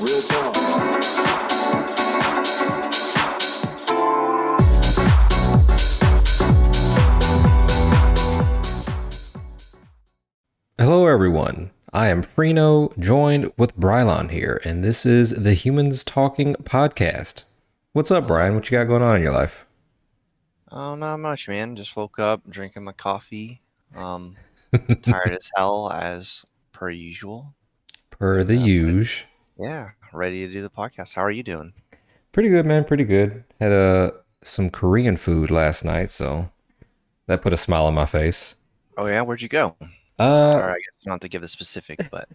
Real talk. Hello, everyone. I am Freno, joined with Brylon here, and this is the Humans Talking podcast. What's up, Brian? What you got going on in your life? Oh, not much, man. Just woke up, drinking my coffee. Tired as hell as per usual. Per the And usual. yeah, ready to do the podcast. How are you doing? Pretty good, man. Pretty good. Had some Korean food last night, so that put a smile on my face. Oh yeah, where'd you go? Uh, Or I guess you don't have to give the specifics, but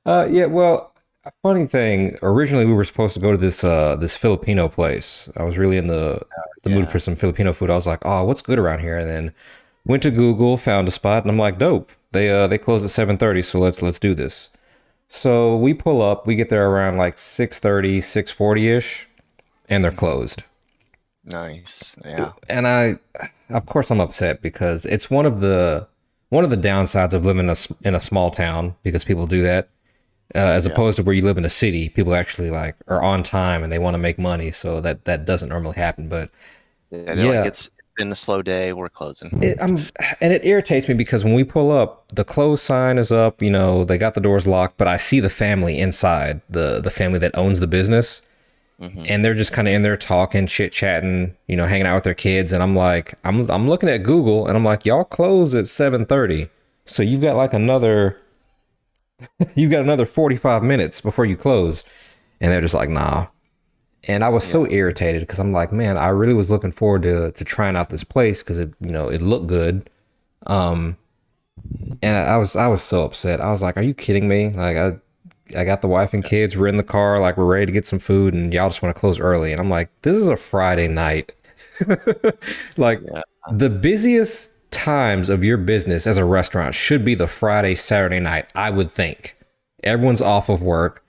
yeah. Well, a funny thing. Originally, we were supposed to go to this Filipino place. I was really in the mood yeah. for some Filipino food. I was like, oh, what's good around here? And then went to Google, found a spot, and I'm like, dope. They close at 7:30, so let's do this. So we pull up, we get there around like 6:30, 6:40 ish, and they're closed. Nice. Yeah. And of course, I'm upset because it's one of the downsides of living in a small town, because people do that, as Yeah. opposed to where you live in a city. People actually like are on time and they want to make money, so that doesn't normally happen. But Yeah, they're yeah, like, it's been a slow day, we're closing. and it irritates me because when we pull up, the close sign is up. You know, they got the doors locked, but I see the family inside, the family that owns the business, and they're just kind of in there talking, chit chatting, you know, hanging out with their kids. And I'm like, I'm looking at Google, and I'm like, y'all close at 7:30, so you've got another 45 minutes before you close, and they're just like, nah. And I was so irritated because I'm like, man, I really was looking forward to trying out this place because it looked good. Um, and I was so upset. I was like, are you kidding me? Like I got the wife and kids. We're in the car, like we're ready to get some food, and y'all just want to close early. And I'm like, this is a Friday night. Like Yeah. the busiest times of your business as a restaurant should be the Friday, Saturday night, I would think. Everyone's off of work.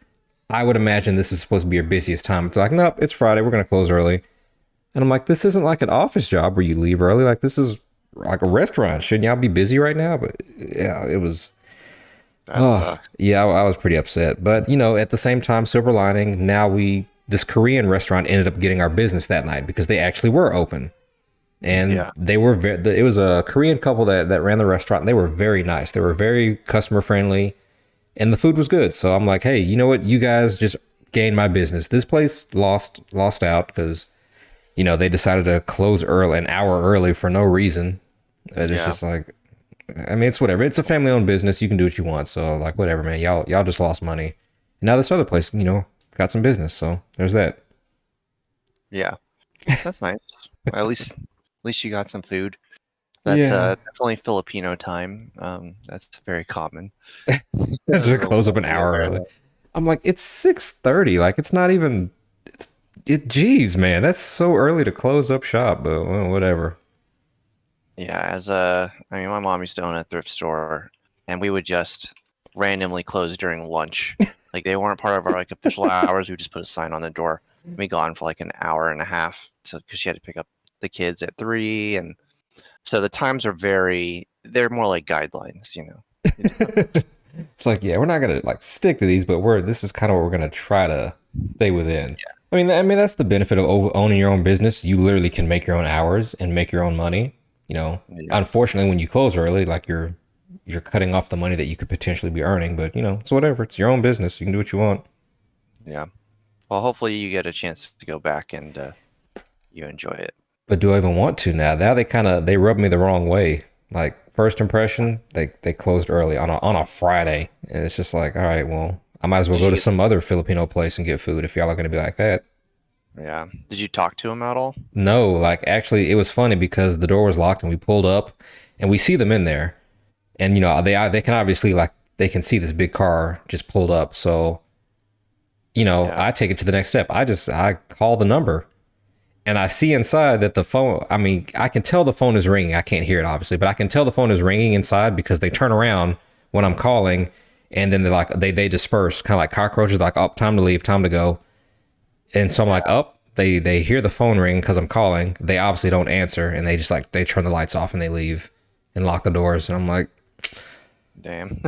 I would imagine this is supposed to be your busiest time. It's like, nope, it's Friday. We're going to close early. And I'm like, this isn't like an office job where you leave early. Like, this is like a restaurant. Shouldn't y'all be busy right now? But yeah, it was, That oh, sucks. yeah, I was pretty upset. But, you know, at the same time, silver lining, this Korean restaurant ended up getting our business that night because they actually were open. And Yeah. they were it was a Korean couple that ran the restaurant, and they were very nice. They were very customer friendly, and the food was good. So I'm like, hey, you know what? You guys just gained my business. This place lost out because, you know, they decided to close early, an hour early for no reason. It's Yeah. just like, I mean, it's whatever. It's a family owned business. You can do what you want. So like, whatever, man. Y'all just lost money. And now this other place, you know, got some business. So there's that. Yeah. That's nice. At least you got some food. That's Yeah. definitely Filipino time. That's very common. To close up an hour early. I'm like, it's 6:30. Like, it's not even. Geez, man, that's so early to close up shop. But well, whatever. Yeah, I mean, my mom used to own a thrift store, and we would just randomly close during lunch. Like they weren't part of our like official hours. We would just put a sign on the door. And we gone for like an hour and a half because she had to pick up the kids at 3, and so the times are they're more like guidelines, you know. It's like, yeah, we're not gonna like stick to these, but this is kind of what we're gonna try to stay within. I mean, that's the benefit of owning your own business. You literally can make your own hours and make your own money. You know, Yeah. unfortunately, when you close early, like you're cutting off the money that you could potentially be earning. But you know, it's whatever. It's your own business. You can do what you want. Yeah. Well, hopefully you get a chance to go back and you enjoy it. But do I even want to now? Now they rub me the wrong way. Like first impression, they closed early on a Friday, and it's just like, all right, well, I might as well Did go to you, some other Filipino place and get food if y'all are gonna be like that. yeah. Did you talk to him at all? No, like actually, it was funny because the door was locked and we pulled up, and we see them in there, and you know they can obviously like they can see this big car just pulled up, so you know Yeah. I take it to the next step. I call the number. And I see inside that the phone, I mean, I can tell the phone is ringing. I can't hear it, obviously, but I can tell the phone is ringing inside because they turn around when I'm calling, and then they disperse, kind of like cockroaches, like, oh, time to leave, time to go. And so I'm like, oh, they hear the phone ring because I'm calling. They obviously don't answer, and they just like, they turn the lights off and they leave and lock the doors. And I'm like, Damn.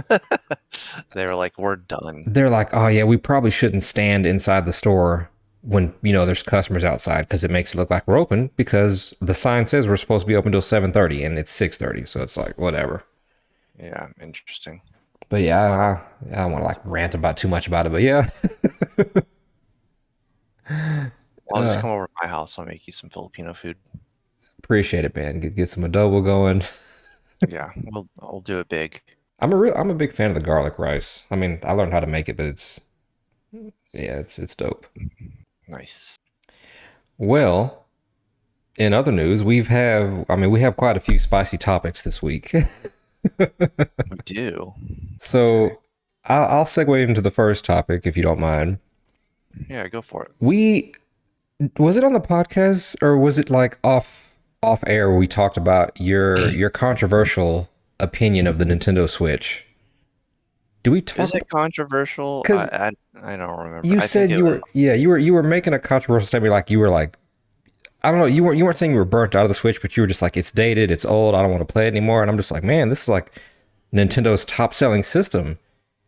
They were like, we're done. They're like, oh yeah, we probably shouldn't stand inside the store when there's customers outside because it makes it look like we're open because the sign says we're supposed to be open till 7:30 and it's 6:30, so it's like whatever. Yeah, interesting. But yeah, Wow. I don't want to like rant about too much about it, but yeah. I'll just come over to my house. I'll make you some Filipino food. Appreciate it, man. Get some adobo going. Yeah, I'll do it big. I'm a big fan of the garlic rice. I mean, I learned how to make it, but it's dope. Nice. Well, in other news, we have quite a few spicy topics this week. We do. Okay. So I'll segue into the first topic if you don't mind. Yeah, go for it. We Was it on the podcast or was it like off air where we talked about your controversial opinion of the Nintendo Switch? Do we talk Is it controversial? because I don't remember. you I think said it was. you were making a controversial statement like you were like I don't know, you weren't saying you were burnt out of the Switch, but you were just like it's dated, it's old, I don't want to play it anymore. And I'm just like, man, this is like Nintendo's top selling system.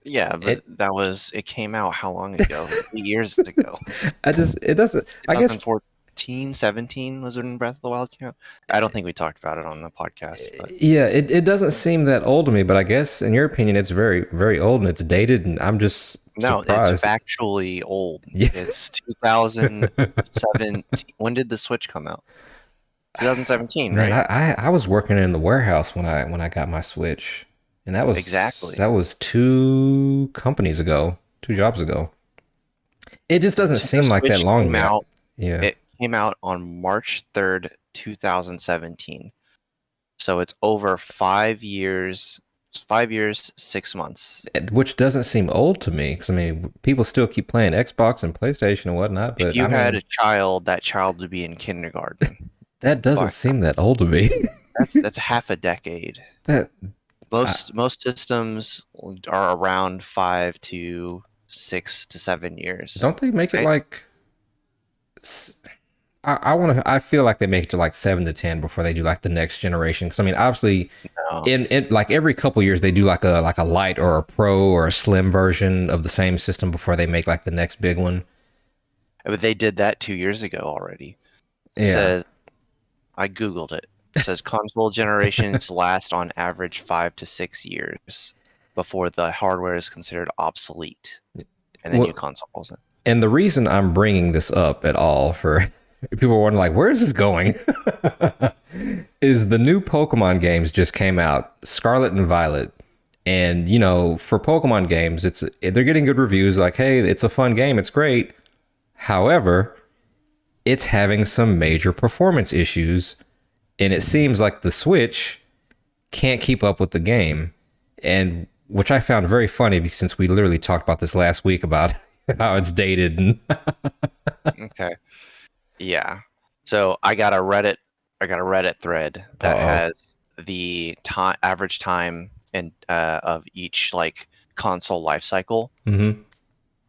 Yeah, but It it came out how long ago? 8 years ago. I just it doesn't I guess 2014, 17 was when Breath of the Wild came out. I don't think we talked about it on the podcast, but yeah, it doesn't seem that old to me, but I guess in your opinion it's very, very old and it's dated and I'm just no, it's surprised. factually old. Yeah. It's 2007. When did the Switch come out? 2017, Man, right? I was working in the warehouse when I got my Switch. And Exactly. that was two companies ago, two jobs ago. It just doesn't Nintendo seem like that Switch long to came me. out. Yeah. It came out on March 3rd, 2017. So it's over 5 years. 5 years, 6 months. Which doesn't seem old to me because I mean people still keep playing Xbox and PlayStation and whatnot, If but you I had mean a child, that child would be in kindergarten. that doesn't But seem that old to me. that's half a decade. that I, Most systems are around 5 to 6 to 7 years. don't they make it Right? like s- I feel like they make it to like 7 to 10 before they do like the next generation because I mean obviously No. in like every couple years they do like a light or a pro or a slim version of the same system before they make like the next big one. But they did that 2 years ago already. It Yeah. says, I Googled it. It says console generations last on average 5 to 6 years before the hardware is considered obsolete and the new Well, consoles. and the reason I'm bringing this up at all for people wondering like where is this going is the new Pokemon games just came out, Scarlet and Violet. And for Pokemon games, they're getting good reviews like hey, it's a fun game, it's great. However, it's having some major performance issues and it seems like the Switch can't keep up with the game. And which I found very funny because since we literally talked about this last week about how it's dated and Okay. Yeah. So I got a Reddit thread that uh-oh. has the average time and of each like console life cycle. Mm-hmm.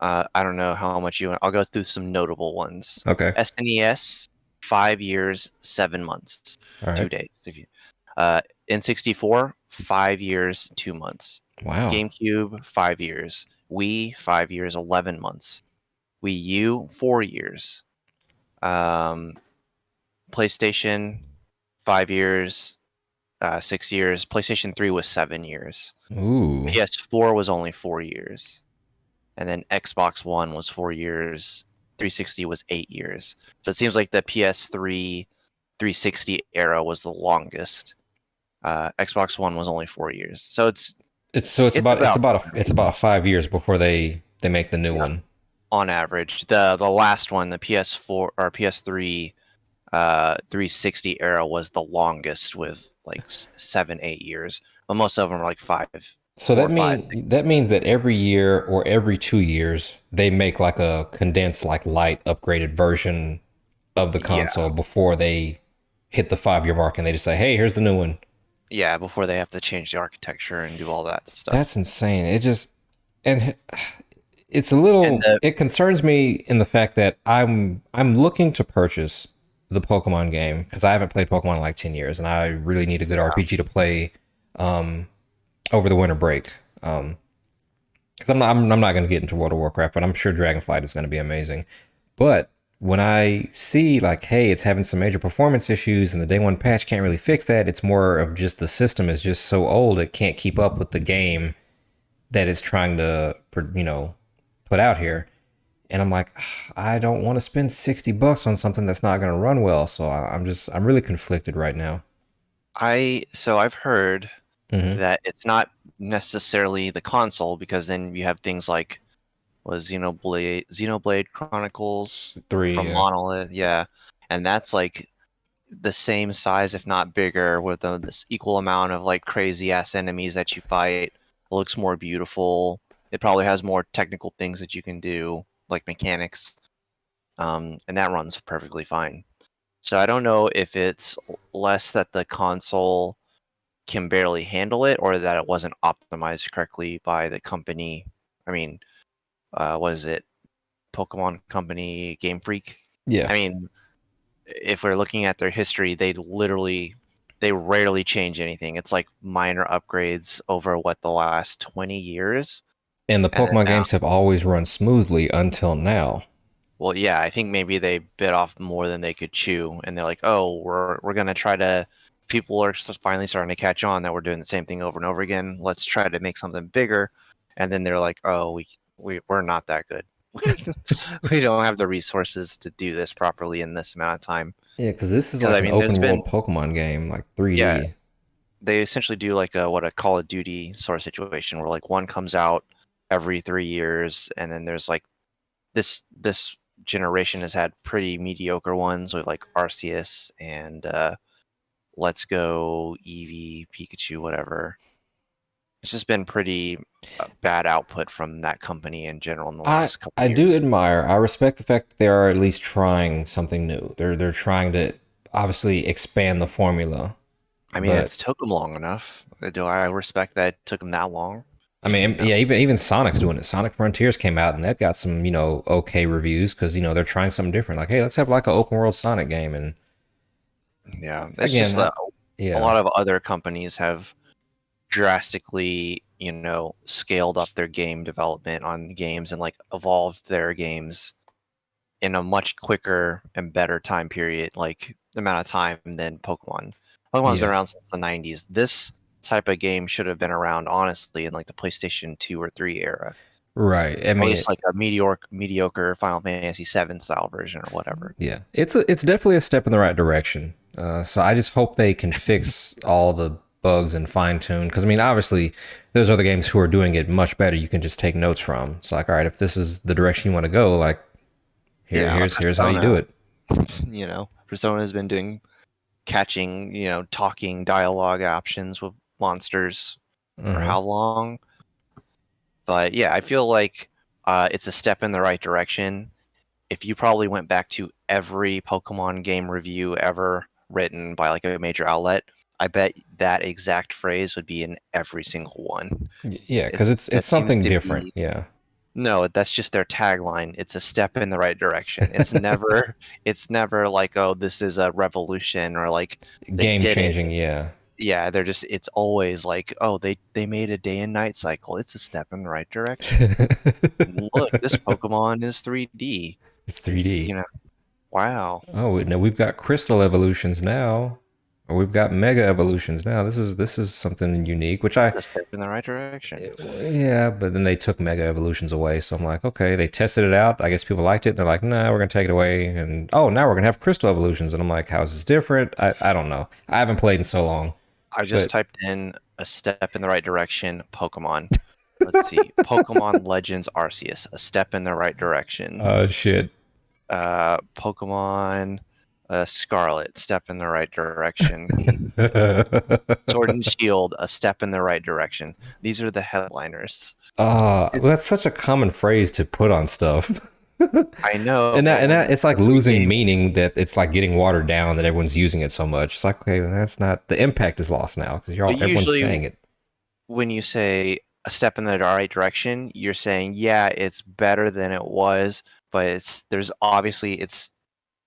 I don't know how much I'll go through some notable ones. Okay. SNES, 5 years, 7 months, All right. 2 days. If you, N64, 5 years, 2 months. Wow. GameCube, 5 years. Wii, 5 years, 11 months. Wii U, 4 years. Um, PlayStation, 5 years, 6 years. PlayStation 3 was 7 years. Ooh. PS4 was only 4 years. And then Xbox One was 4 years. 360 was 8 years. So it seems like the PS3 360 era was the longest. Xbox One was only 4 years. So it's It's about 5 years before they make the new yeah, one. on average. The last one, the PS4 or PS3 360 era was the longest with like 7, 8 years. But most of them are like five, So 4, 5, 6. that means that every year or every 2 years they make like a condensed like light upgraded version of the Yeah. console before they hit the 5 year mark and they just say, hey, here's the new one. Yeah, before they have to change the architecture and do all that stuff. That's insane. And it's And it concerns me in the fact that I'm looking to purchase the Pokemon game because I haven't played Pokemon in like 10 years and I really need a good RPG to play over the winter break. Because I'm not going to get into World of Warcraft, but I'm sure Dragonflight is going to be amazing. But when I see like, hey, it's having some major performance issues, and the day one patch can't really fix that, it's more of just the system is just so old it can't keep up with the game that it's trying to, put out here. And I'm like, I don't want to spend $60 on something that's not going to run well. So I'm really conflicted right now. I've heard Mm-hmm. that it's not necessarily the console because then you have things like was Xenoblade Chronicles Three, from yeah. Monolith, yeah, and that's like the same size, if not bigger, with this equal amount of like crazy ass enemies that you fight. It looks more beautiful. It probably has more technical things that you can do, like mechanics, and that runs perfectly fine. So I don't know if it's less that the console can barely handle it or that it wasn't optimized correctly by the company. I mean, what is it? Pokemon Company, Game Freak. Yeah. I mean, if we're looking at their history, they rarely change anything. It's like minor upgrades over what the last 20 years. And the And then Pokemon now, games have always run smoothly until now. well, yeah, I think maybe they bit off more than they could chew, and they're like, "Oh, we're gonna try to." People are finally starting to catch on that we're doing the same thing over and over again. Let's try to make something bigger, and then they're like, "Oh, we're not that good. We don't have the resources to do this properly in this amount of time." Yeah, because this is Because like I an mean, there's open been world Pokemon game, like yeah, 3D. they essentially do like a Call of Duty sort of situation where like one comes out every 3 years, and then there's like this generation has had pretty mediocre ones with like Arceus and Let's Go, Eevee, Pikachu, whatever. It's just been pretty bad output from that company in general in the I last couple I do years. admire. I respect the fact that they are at least trying something new. They're trying to obviously expand the formula. I mean, But it's took them long enough. Do I respect that it took them that long? I mean, No. yeah, even Sonic's doing it. Sonic Frontiers came out and that got some, okay reviews because they're trying something different. Like, hey, let's have like an open world Sonic game. And Yeah, it's just again, that a yeah, lot of other companies have drastically, scaled up their game development on games and like evolved their games in a much quicker and better time period, like the amount of time than Pokemon. Pokemon's been yeah, around since the 90s. This type of game should have been around honestly in like the PlayStation 2 or 3 era. right. I At mean, least like a mediocre Final Fantasy 7 style version or whatever. yeah, it's definitely a step in the right direction. So I just hope they can fix all the bugs and fine tune. Because I mean, obviously, there's other games who are doing it much better. You can just take notes from. It's like, all right, if this is the direction you want to go, like Yeah, like here's how you do Persona, it. Persona has been doing catching, talking dialogue options with monsters for Uh-huh. how long? But yeah, I feel like it's a step in the right direction. If you probably went back to every Pokemon game review ever written by like a major outlet, I bet that exact phrase would be in every single one. Yeah, because it's That seems something to different. be Yeah, no, that's just their tagline. It's a step in the right direction. It's never like, oh, this is a revolution or like they game did it. changing. Yeah. Yeah, it's always like, oh, they made a day and night cycle. It's a step in the right direction. Look, this Pokemon is 3D. It's 3D. You know, wow. Oh, no, we've got crystal evolutions now, or we've got mega evolutions now. This is something unique, which It's a step in the right direction. yeah, but then they took mega evolutions away. So I'm like, okay, they tested it out. I guess people liked it. They're like, nah, we're gonna take it away, and oh, now we're gonna have crystal evolutions. And I'm like, how is this different? I don't know. I haven't played in so long, I just but typed in a step in the right direction, Pokemon. Let's see. Pokemon Legends Arceus, a step in the right direction. oh shit. Pokemon Scarlet, step in the right direction. Sword and Shield, a step in the right direction. These are the headliners. Well, that's such a common phrase to put on stuff. I know. And it's like Every losing game, meaning that it's like getting watered down that everyone's using it so much. It's like, okay, well, that's not the impact is lost now because but everyone's usually saying it. when you say a step in the right direction, you're saying, yeah, it's better than it was, but it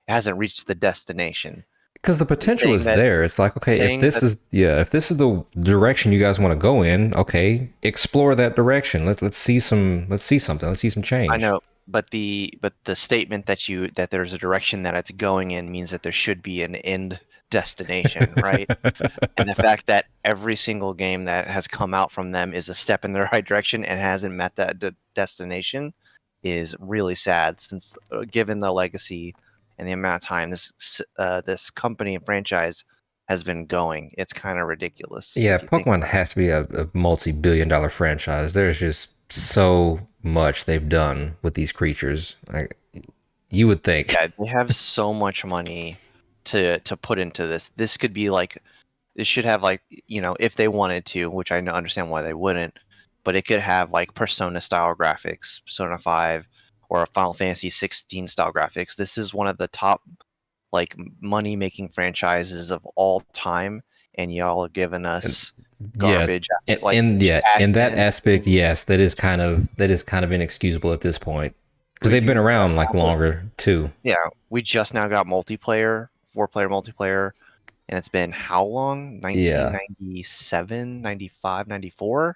hasn't reached the destination. because the potential saying is that there. It's like, okay, saying that if this is the direction you guys want to go in, okay, explore that direction. Let's see something. Let's see some I change. know, but the statement that there's a direction that it's going in means that there should be an end destination, right? And the fact that every single game that has come out from them is a step in the right direction and hasn't met that destination is really sad. Since given the legacy and the amount of time this company and franchise has been going, it's kind of ridiculous Yeah, if you think Pokemon about it. has to be a multi-billion-dollar franchise. There's just so much they've done with these creatures. Like you would think. Yeah, they have so much money to put into this. This could be like it should have like if they wanted to, which I understand why they wouldn't, but it could have like Persona style graphics, Persona 5 or a Final Fantasy 16 style graphics. This is one of the top like money making franchises of all time, and y'all have given us Yeah, garbage and, like and yeah, in that Dragon aspect, Kings. yes, that is kind of inexcusable at this point because they've been We around just like longer too. yeah, we just now got multiplayer, 4-player multiplayer, and it's been how long? Yeah, 1997, 95, 94?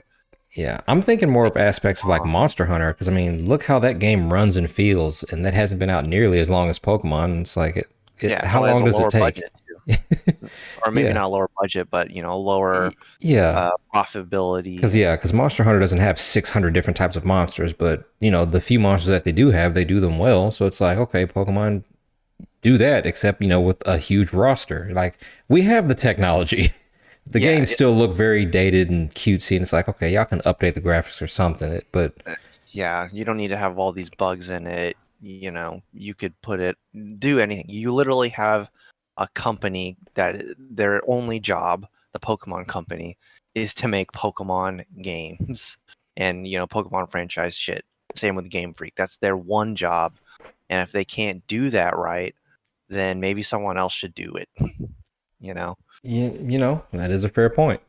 yeah. I'm thinking more Like, of aspects of like Monster Hunter because I mean, look how that game runs and feels, and that hasn't been out nearly as long as Pokemon. It's like yeah, it how probably has long a does it lower take? budget too. Or maybe Yeah, not a lower budget, but lower yeah. profitability. Because Monster Hunter doesn't have 600 different types of monsters, but the few monsters that they do have, they do them well. So it's like, okay, Pokemon do that, except with a huge roster. Like we have the technology. The Yeah, games still look very dated and cutesy, and it's like, okay, y'all can update the graphics or something. But yeah, you don't need to have all these bugs in it. You could do anything. You literally have a company that their only job, the Pokemon company, is to make Pokemon games and Pokemon franchise shit. Same with Game Freak. That's their one job. And if they can't do that right, then maybe someone else should do it. You know? yeah, that is a fair point.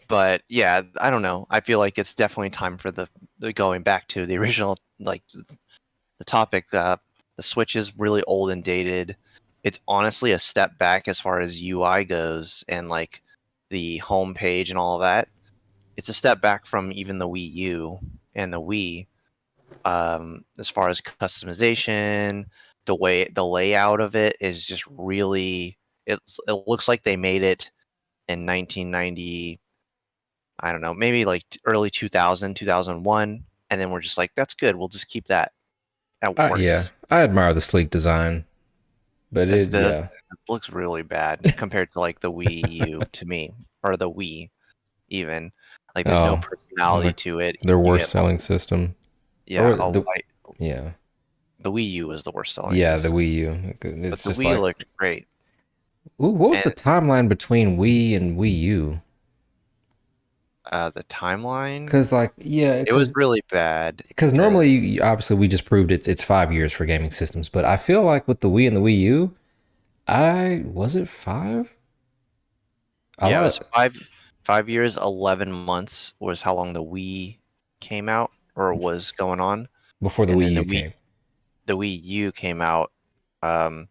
But yeah, I don't know. I feel like it's definitely time for the going back to the original like the topic. The Switch is really old and dated. It's honestly a step back as far as UI goes and like the home page and all of that. It's a step back from even the Wii U and the Wii. As far as customization, the layout of it is just really. It looks like they made it in 1990. I don't know, maybe like early 2000, 2001, and then we're just like, that's good. We'll just keep that. That Yeah, works. I admire the sleek design, but Because yeah, it looks really bad compared to like the Wii U to me, or the Wii even. Like there's no oh, personality like to it. their You worst get selling system, yeah, or a the white. yeah, The Wii U is the worst selling yeah, the system, Wii U. but It's the just Wii like, looked great. ooh, what was And the timeline between Wii and Wii U? the timeline, Because like, yeah, it was because really bad. normally, Because obviously, we just proved it's 5 years for gaming systems, but I feel like with the Wii and the Wii U, I was it 5? A yeah, it was lot 5 years, 11 months was how long the Wii came out or was going on, before the and Wii then U came. the Wii U came out um,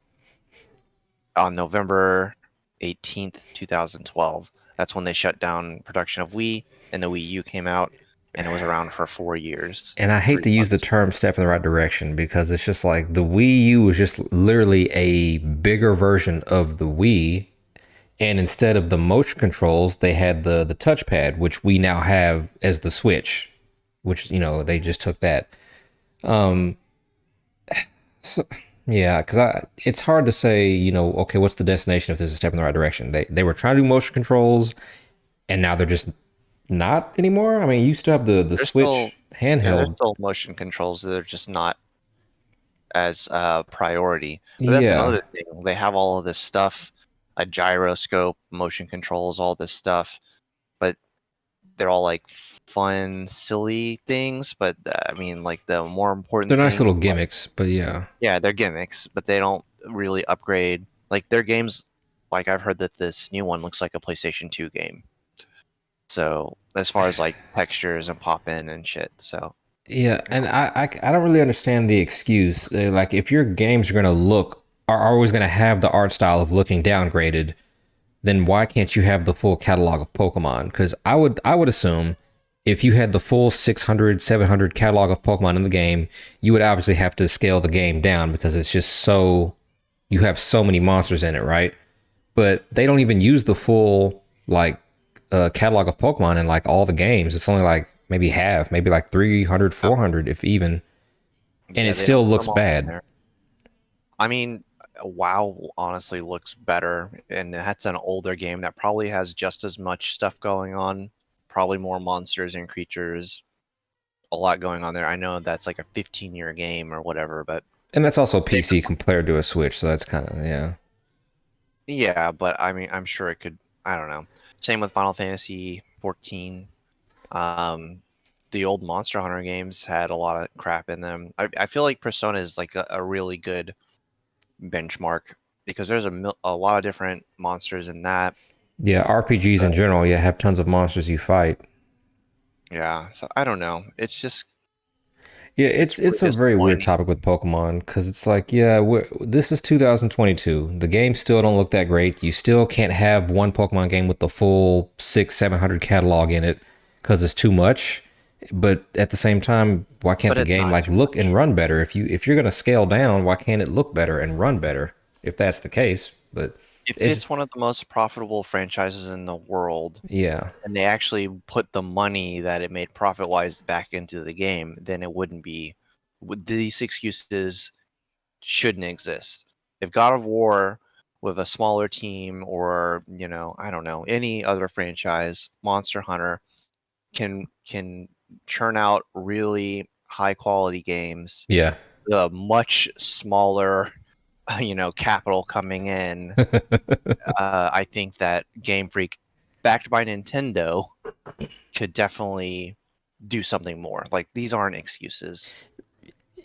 on November 18th, 2012. That's when they shut down production of Wii, and the Wii U came out, and it was around for 4 years And I and hate three to use the months. term step in the right direction because it's just like the Wii U was just literally a bigger version of the Wii. And instead of the motion controls, they had the touchpad, which we now have as the Switch, which, they just took that. So, yeah, because it's hard to say, okay, what's the destination if this is a step in the right direction? They were trying to do motion controls, and now they're just not anymore. I mean, you still have the There's still, Switch yeah, there's handheld. still motion controls. They're just not as priority. But that's Yeah, another thing. They have all of this stuff, a gyroscope, motion controls, all this stuff, but they're all like fun, silly things. But I mean, like the more they're important nice things, little gimmicks, but yeah, yeah, they're gimmicks, but they don't really upgrade. Like their games, like I've heard that this new one looks like a PlayStation 2 game. So as far as like textures and pop in and shit, so yeah, you and know, I don't really understand the excuse. Like, if your games are gonna look are always going to have the art style of looking downgraded, then why can't you have the full catalog of Pokemon? Because I would assume if you had the full 600, 700 catalog of Pokemon in the game, you would obviously have to scale the game down because it's just so you have so many monsters in it, right? But they don't even use the full like catalog of Pokemon in like all the games. It's only like maybe half, maybe like 300, Oh, 400, if even, and yeah, it they don't still put looks them all in bad. there. I mean, WoW honestly looks better, and that's an older game that probably has just as much stuff going on, probably more monsters and creatures, a lot going on there. I know that's like a 15-year game or whatever, but And that's also same PC compared to a Switch, so that's kind of yeah. yeah, but I mean, I'm sure it could. I don't know. Same with Final Fantasy 14. Um, the old Monster Hunter games had a lot of crap in them. I feel like Persona is like a really good benchmark because there's a lot of different monsters in that. Yeah, RPGs Uh, in general, yeah, have tons of monsters you fight. yeah, so I don't know. Yeah, It's really it's a very weird disappointing. topic with Pokemon because it's like, yeah, this is 2022. The games still don't look that great. You still can't have one Pokemon game with the full 600, 700 catalog in it because it's too much. But at the same time, why can't But the it's game not like too look and much. run better? If you're gonna scale down, why can't it look better and run better? If that's the case, but If it it's one of the most profitable franchises in the world, yeah. and they actually put the money that it made profit-wise back into the game, then it wouldn't be. These excuses shouldn't exist. If God of War with a smaller team or, I don't know, any other franchise, Monster Hunter can churn out really high quality games, Yeah. the much smaller, capital coming in, I think that Game Freak, backed by Nintendo, could definitely do something more. Like these aren't excuses.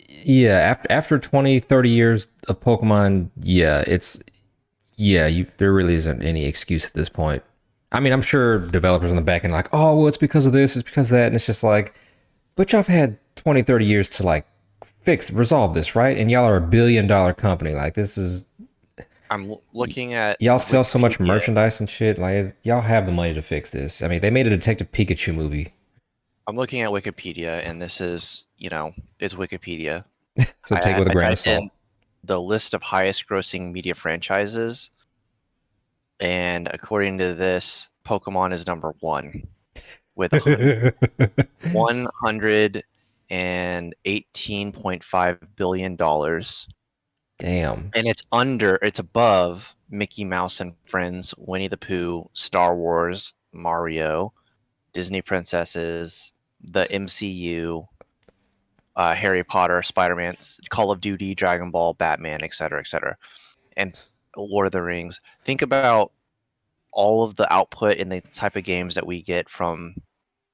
Yeah, after 20, 30 years of Pokemon, yeah, it's yeah, you there really isn't any excuse at this point. I mean, I'm sure developers on the back end are like, oh, well, it's because of this, it's because of that, and it's just like, but y'all have had 20, 30 years to like resolve this, right? And y'all are a $1 billion company. Like this is Looking at y'all sell so much Wikipedia. merchandise and shit. Like y'all have the money to fix this. I mean, they made a Detective Pikachu movie, I'm looking at Wikipedia, and this is, it's Wikipedia. so take it with a I grain of typed in salt. the list of highest grossing media franchises, and according to this, Pokemon is number one with 118.5 billion dollars, Damn. and it's above Mickey Mouse and Friends, Winnie the Pooh, Star Wars, Mario, Disney princesses, the MCU, Harry Potter, Spider-Man, Call of Duty, Dragon Ball, Batman, etc., etc., and Lord of the Rings. Think about all of the output and the type of games that we get from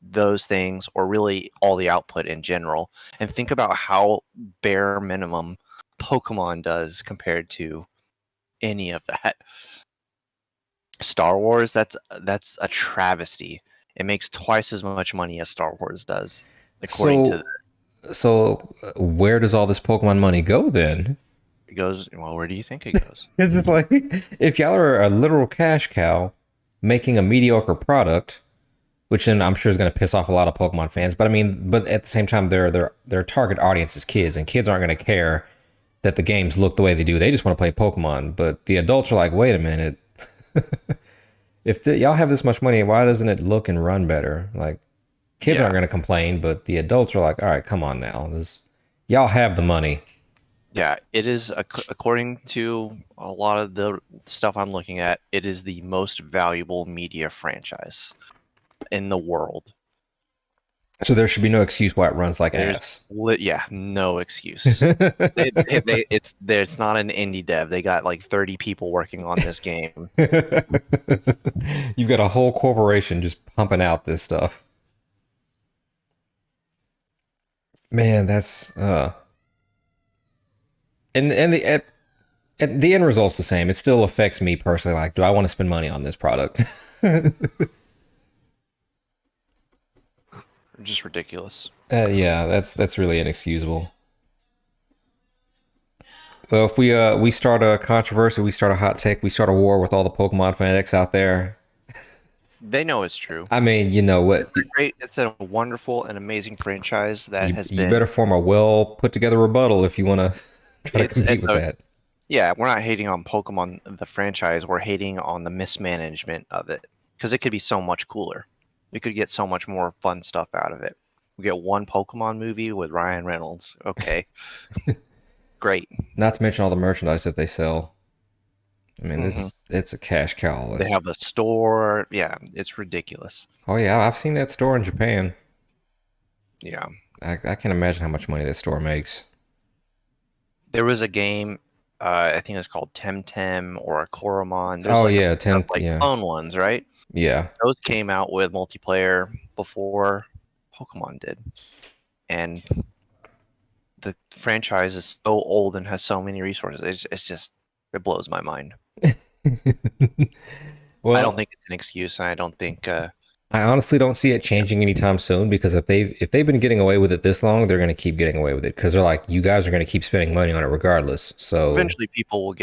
those things, or really all the output in general, and think about how bare minimum Pokemon does compared to any of that. Star Wars, that's a travesty. It makes twice as much money as Star Wars does, according to So where does all this Pokemon money go then? it goes. Well, where do you think it goes? It's just like if y'all are a literal cash cow making a mediocre product, which then I'm sure is going to piss off a lot of Pokemon fans. But I mean, but at the same time, their target audience is kids, and kids aren't going to care that the games look the way they do. They just want to play Pokemon. But the adults are like, wait a minute, if y'all have this much money, why doesn't it look and run better? Like kids aren't Yeah, going to complain, but the adults are like, all right, come on now, this y'all have the money. yeah. It is according to a lot of the stuff I'm looking at. It is the most valuable media franchise in the world. So there should be no excuse why it runs like There's ass. yeah, no excuse. It's not an indie dev. They got like 30 people working on this game. You've got a whole corporation just pumping out this stuff. Man, that's and the end result's the same. It still affects me personally. Like, do I want to spend money on this product? Just ridiculous. Yeah, that's really inexcusable. Well, if we start a controversy, we start a hot take, we start a war with all the Pokemon fanatics out there. They know it's true. I mean, you know what? It's a great, it's a wonderful and amazing franchise that You has you better been. form a well put together rebuttal if you want to try to It's compete with a that. Yeah, we're not hating on Pokemon the franchise. We're hating on the mismanagement of it because it could be so much cooler. We could get so much more fun stuff out of it. We get one Pokemon movie with Ryan Reynolds. Okay, great. Not to mention all the merchandise that they sell. I mean, Hmm. it's a cash cow. They have a store. Yeah, it's ridiculous. Oh yeah, I've seen that store in Japan. Yeah, I can't imagine how much money that store makes. there was a game. I think it's called Temtem or Koromon. There's Oh like a yeah, bunch of 10, like yeah. phone ones, right? Yeah. Those came out with multiplayer before Pokemon did, and the franchise is so old and has so many resources. It's just it blows my mind. I don't Well, think it's an excuse, and I don't think I honestly don't see it changing anytime soon because if they've been getting away with it this long, they're going to keep getting away with it because they're like, you guys are going to keep spending money on it regardless. So eventually people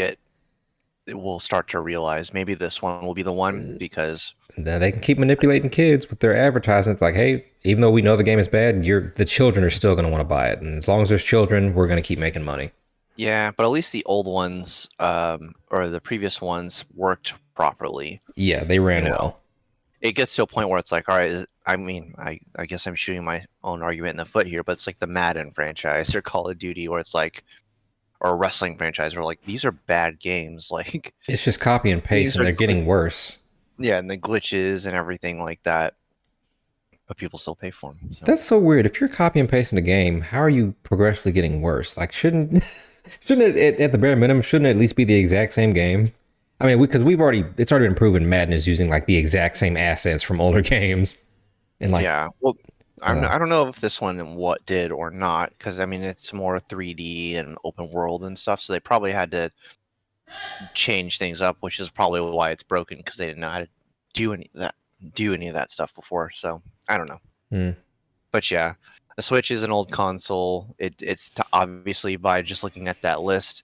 will start to realize maybe this one will be the one because then they can keep manipulating kids with their advertisements. Like, hey, even though we know the game is bad, the children are still going to want to buy it, and as long as there's children, we're going to keep making money. yeah, but at least the old ones or the previous ones worked properly. Yeah, they You ran know, well. it gets to a point where it's like, all right, I mean, I guess I'm shooting my own argument in the foot here, but it's like the Madden franchise or Call of Duty, where it's like, or a wrestling franchise, where like these are bad games, like It's just copy and paste, these and are they're getting worse. yeah, and the glitches and everything like that, but people still pay for them. So That's so weird. If you're copy and pasting the game, how are you progressively getting worse? Like, shouldn't shouldn't it at the bare minimum shouldn't it at least be the exact same game? I mean, because it's already been proven Madden is using like the exact same assets from older games, and like, yeah, well, uh, I don't know if this one what did or not, because I mean it's more 3D and open world and stuff, so they probably had to change things up, which is probably why it's broken because they didn't know how to do any of that stuff before. So I don't know, hmm, but yeah, the Switch is an old console. Obviously by just looking at that list,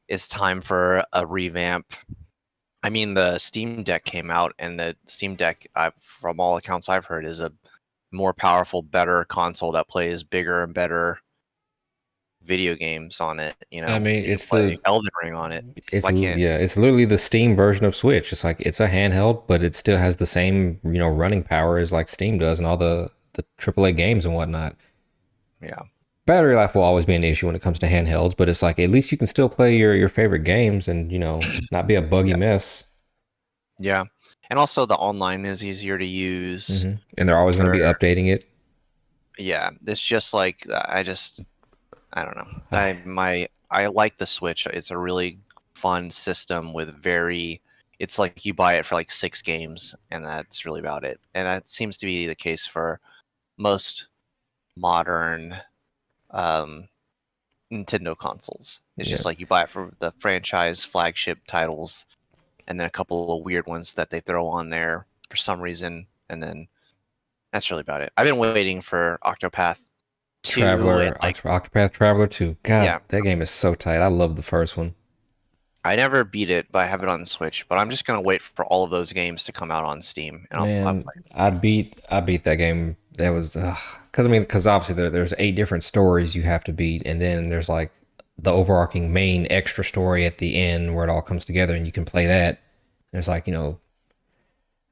it's time for a revamp. I mean, the Steam Deck came out, and the Steam Deck, from all accounts I've heard, is a more powerful, better console that plays bigger and better video games on it. You I know, mean, you can play Elden Ring on it. Why can't? yeah, it's literally the Steam version of Switch. It's like it's a handheld, but it still has the same running power as like Steam does and all the AAA games and whatnot. Yeah, Battery life will always be an issue when it comes to handhelds, but it's like at least you can still play your favorite games and not be a buggy yeah, mess. yeah. And also, the online is easier to use. And they're always going to For be updating it. Yeah, it's just like I don't know. Ah, I like the Switch. It's a really fun system with very. It's like you buy it for like 6 games, and that's really about it. And that seems to be the case for most modern um, Nintendo consoles. It's yeah, just like you buy it for the franchise flagship titles, and then a couple of weird ones that they throw on there for some reason, and then that's really about it. I've been waiting for Octopath 2 and like Octopath Traveler 2. God, yeah, that game is so tight. I love the first one. I never beat it, but I have it on the Switch. But I'm just gonna wait for all of those games to come out on Steam, and I'll Man, play. I beat that game. That was because because obviously there's 8 different stories you have to beat, and then there's like the overarching main extra story at the end where it all comes together, and you can play that. There's like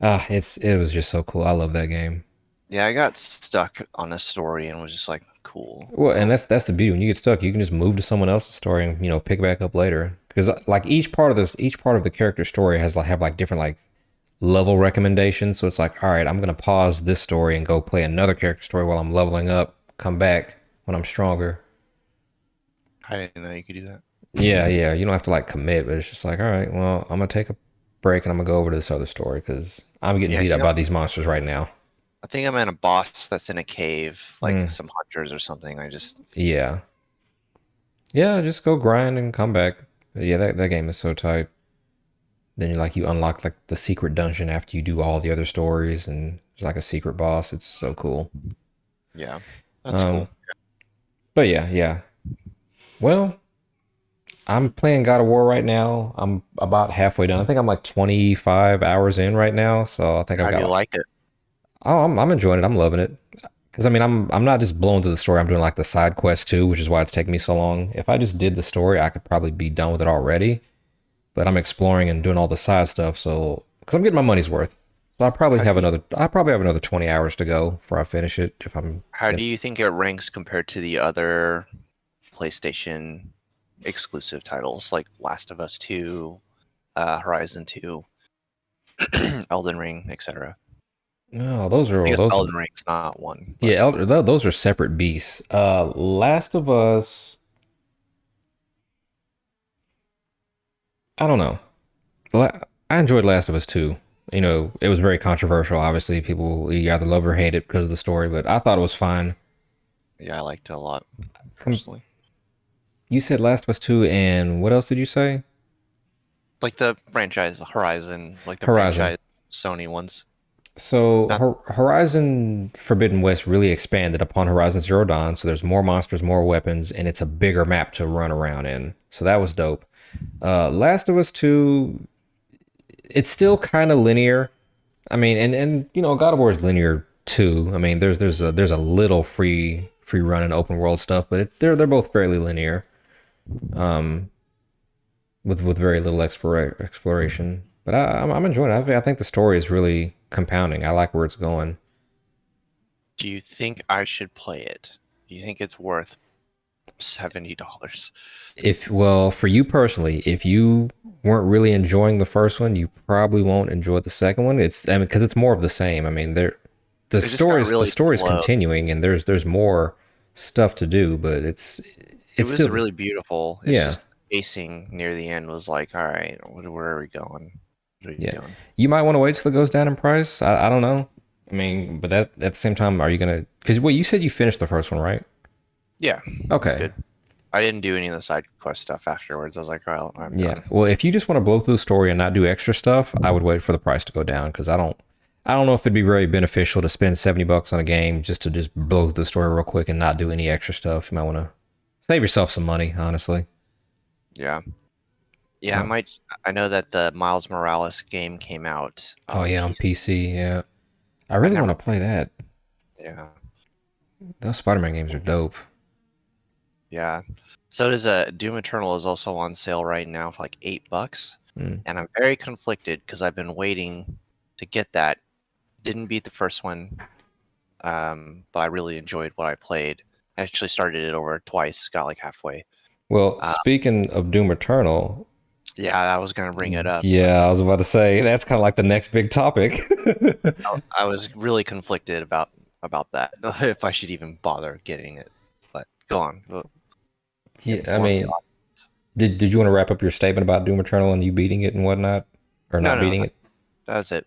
it was just so cool. I love that game. Yeah, I got stuck on a story and was just like, cool. Well, and Well, that's the beauty. When you get stuck, you can just move to someone else's story and pick back up later. Because like each part of the character story has like have like different like level recommendations. So it's like, all right, I'm gonna pause this story and go play another character story while I'm leveling up. Come back when I'm stronger. I didn't know you could do that. Yeah, yeah. You don't have to like commit, but it's just like, all right, well, I'm gonna take a break and I'm gonna go over to this other story because I'm getting Yeah, beat up by these monsters right now. I think I'm in a boss that's in a cave, like Mm, some hunters or something. I just yeah, yeah. Just go grind and come back. But yeah, that game is so tight. Then you unlock like the secret dungeon after you do all the other stories, and there's like a secret boss. It's so cool. yeah, that's Um, cool. but yeah, yeah. Well, I'm playing God of War right now. I'm about halfway done. I think I'm like 25 hours in right now. So I think I've How do got you like, like it? oh, I'm enjoying it. I'm loving it. Because I mean, I'm not just blowing through the story. I'm doing like the side quest too, which is why it's taking me so long. If I just did the story, I could probably be done with it already. But I'm exploring and doing all the side stuff. So because I'm getting my money's worth. So How do you I probably have another 20 hours to go before I finish it. If I'm, how do you think it ranks compared to the other PlayStation exclusive titles like Last of Us 2, Horizon 2, Elden Ring, etc.? no, I guess those are Elden Ring's not one, yeah, but those are separate beasts. Last of Us, I don't know. I enjoyed Last of Us too. You know, it was very controversial. Obviously, people you either love or hate it because of the story, but I thought it was fine. yeah, I liked it a lot Com- personally. you said Last of Us 2, and what else did you say? Like the franchise Horizon, like the Horizon. franchise Sony ones. So Not Horizon Forbidden West really expanded upon Horizon Zero Dawn. So there's more monsters, more weapons, and it's a bigger map to run around in. So that was dope. Last of Us 2, it's still kind of linear. I mean, and you know, God of War is linear too. I mean, there's a little free run and open world stuff, but they're both fairly linear, with very little exploration. But I'm enjoying it. I think the story is really compounding. I like where it's going. Do you think I should play it? Do you think it's worth $70? If well, for you personally, if you weren't really enjoying the first one, you probably won't enjoy the second one. It's I mean, because it's more of the same. I mean, It just got the really story's slow. continuing, and there's more stuff to do, but It it's was still really beautiful. It's yeah. just the pacing near the end was like, all right, where are we going? What are you Yeah, doing? you might want to wait till it goes down in price. I don't know. I mean, but that at the same time, are you gonna? Because wait, you said you finished the first one, right? Yeah, it's Okay. good. I didn't do any of the side quest stuff afterwards. I was like, well, I'm Yeah. done. Well, if you just want to blow through the story and not do extra stuff, I would wait for the price to go down because I don't know if it'd be very beneficial to spend $70 on a game just to just blow through the story real quick and not do any extra stuff. You might want to save yourself some money, honestly. Yeah, yeah. I Uh, might. I know that the Miles Morales game came out oh on yeah, on PC. PC. Yeah, I I really want never. to play that. Yeah, Those Spider-Man games are dope. yeah. So does Doom Eternal is also on sale right now for like $8, Mm. and I'm very conflicted because I've been waiting to get that. Didn't beat the first one, but I really enjoyed what I played. I actually started it over twice, got like halfway. Well, Uh, speaking of Doom Eternal, yeah, I was gonna bring it up. yeah, I was about to say that's kind of like the next big topic. I was really conflicted about that if I should even bother getting it. But go on, Yeah, I inform the mean, did you want to wrap up your statement about Doom Eternal and you beating it and whatnot, or No, not no, beating it? that was it.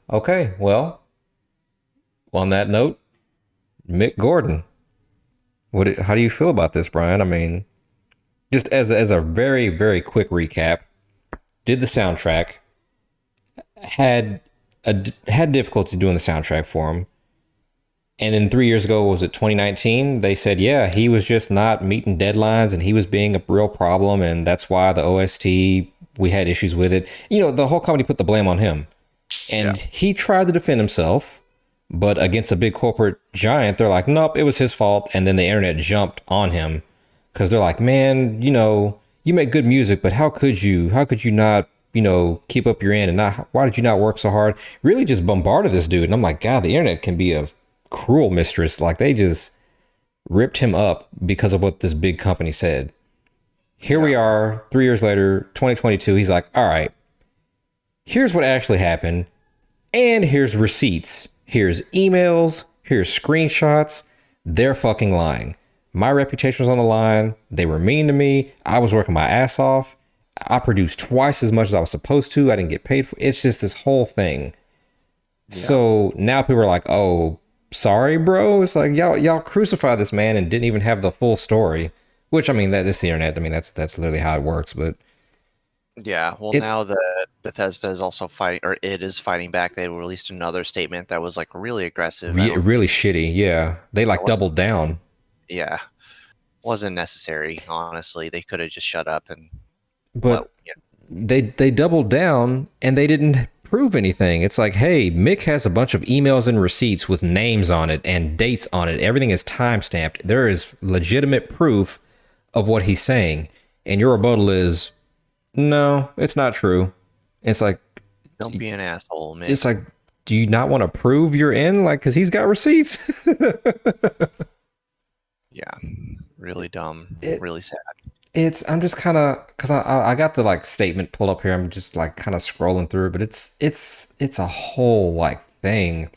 Okay, well, on that note, Mick Gordon, how do you feel about this, Brian? I mean, just as a very quick recap, did the soundtrack, had had difficulties doing the soundtrack for him, and then 3 years ago, was it 2019? They said, yeah, he was just not meeting deadlines and he was being a real problem, and that's why the OST we had issues with it. You know, the whole company put the blame on him, Yeah, and he tried to defend himself. But against a big corporate giant, they're like, nope, it was his fault. And then the internet jumped on him because they're like, man, you know, you make good music, but how could you? How could you not, you know, keep up your end and not? Why did you not work so hard? Really, just bombarded this dude. And I'm like, God, the internet can be a cruel mistress. Like they just ripped him up because of what this big company said. Here yeah, we are, 3 years later, 2022. He's like, all right, here's what actually happened. And here's receipts. Here's emails. Here's screenshots. They're fucking lying. My reputation was on the line. They were mean to me. I was working my ass off. I produced twice as much as I was supposed to. I didn't get paid for it. It's just this whole thing. yeah, So now people are like, oh, sorry, bro. It's like y'all crucify this man and didn't even have the full story. Which I mean, that is the internet. I mean, that's literally how it works. But yeah. Well, it now the Bethesda is also fighting, or it is fighting back. They released another statement that was like really aggressive. I don't. really shitty. Yeah, they That like wasn't. doubled down. Yeah, wasn't necessary. Honestly, they could have just shut up and let. But they doubled down and they didn't prove anything. It's like, hey, Mick has a bunch of emails and receipts with names on it and dates on it. Everything is time stamped. There is legitimate proof of what he's saying. And your rebuttal is, no, it's not true. It's like, Don't be an asshole, man. it's like, do you not want to prove you're in? Like, because he's got receipts. Yeah, really dumb, really sad. I'm just kind of, because I got the like statement pulled up here. I'm just like kind of scrolling through, but it's a whole like thing.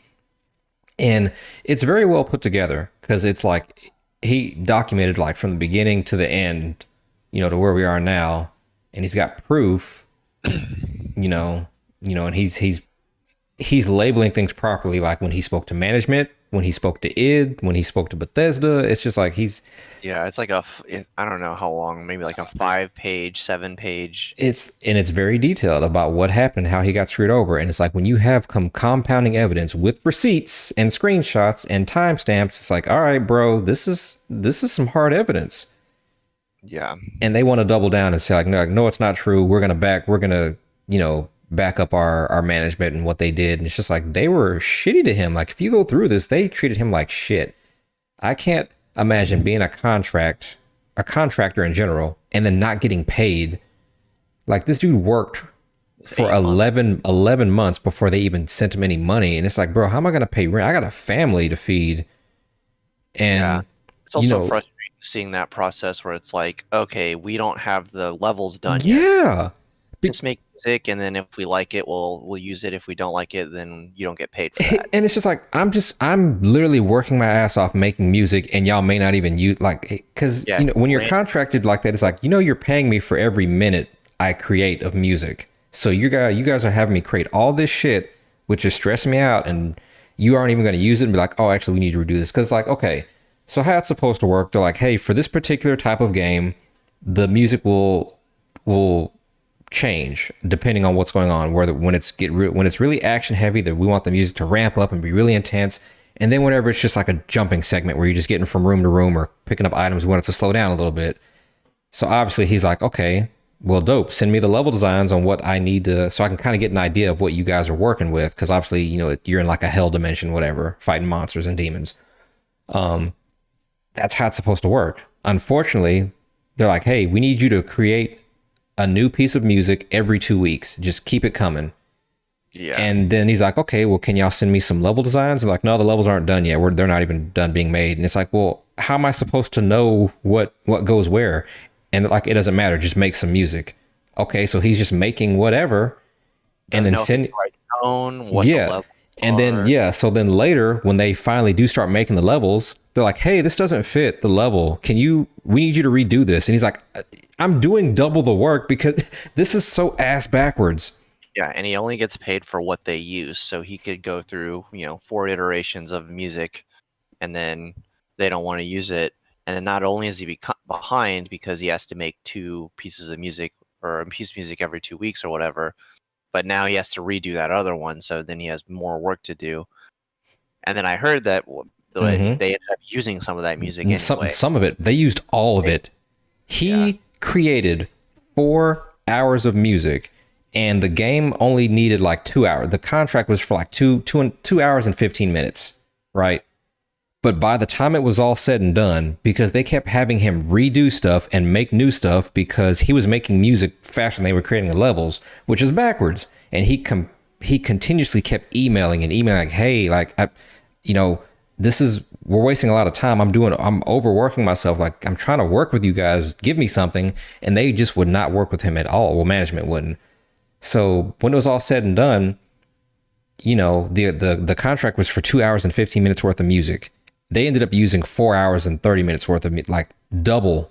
And it's very well put together because it's like he documented like from the beginning to the end, to where we are now, and he's got proof, you know, and he's labeling things properly. Like when he spoke to management, when he spoke to id, when he spoke to Bethesda, it's just like Yeah, it's like I don't know how long, maybe like a 5-page, 7-page. it's very detailed about what happened, how he got screwed over. And it's like when you have compounding evidence with receipts and screenshots and timestamps, it's like, all right, bro, this is some hard evidence. Yeah, And they want to double down and say like, no, it's not true. We're gonna, back up our management and what they did. And it's just like they were shitty to him. Like if you go through this, they treated him like shit. I can't imagine being a contractor in general and then not getting paid. Like this dude worked for 11 months before they even sent him any money. And it's like, bro, how am I going to pay rent? I got a family to feed. And it's also frustrating seeing that process where it's like, okay, we don't have the levels done yet. Yeah. Just make music, and then if we like it, we'll use it. If we don't like it, then you don't get paid for that. And it's just like I'm literally working my ass off making music, and y'all may not even use like because when you're contracted like that, it's like you're paying me for every minute I create of music. So you guys are having me create all this shit, which is stressing me out, and you aren't even going to use it and be like, oh, actually, we need to redo this because like okay, so how it's supposed to work? They're like, hey, for this particular type of game, the music will change depending on what's going on. When it's really action heavy, that we want the music to ramp up and be really intense, and then whenever it's just like a jumping segment where you're just getting from room to room or picking up items, we want it to slow down a little bit. So obviously he's like, okay, well, dope, send me the level designs on what I need to, so I can kind of get an idea of what you guys are working with, because obviously you're in like a hell dimension, whatever, fighting monsters and demons. That's how it's supposed to work. Unfortunately, they're like, hey, we need you to create a new piece of music every 2 weeks. Just keep it coming. Yeah. And then he's like, okay, well, can y'all send me some level designs? They're like, no, the levels aren't done yet. They're not even done being made. And it's like, well, how am I supposed to know what goes where? And like, it doesn't matter. Just make some music. Okay, so he's just making whatever, and then send. Right tone, what the levels and are. then so then later when they finally do start making the levels, they're like, hey, this doesn't fit the level. We need you to redo this. And he's like, I'm doing double the work because this is so ass backwards. Yeah, and he only gets paid for what they use. So he could go through, 4 iterations of music, and then they don't want to use it. And then not only is he behind because he has to make 2 pieces of music or a piece of music every 2 weeks or whatever, but now he has to redo that other one. So then he has more work to do. And then I heard that they ended up using some of that music anyway. Some of it. They used all of it. He created 4 hours of music, and the game only needed like 2 hours. The contract was for like 2 hours and 15 minutes, right? But by the time it was all said and done, because they kept having him redo stuff and make new stuff because he was making music faster than they were creating the levels, which is backwards. And he continuously kept emailing like, hey, like, we're wasting a lot of time. I'm overworking myself. Like, I'm trying to work with you guys. Give me something. And they just would not work with him at all. Well, management wouldn't. So when it was all said and done, the contract was for 2 hours and 15 minutes worth of music. They ended up using 4 hours and 30 minutes worth of like double.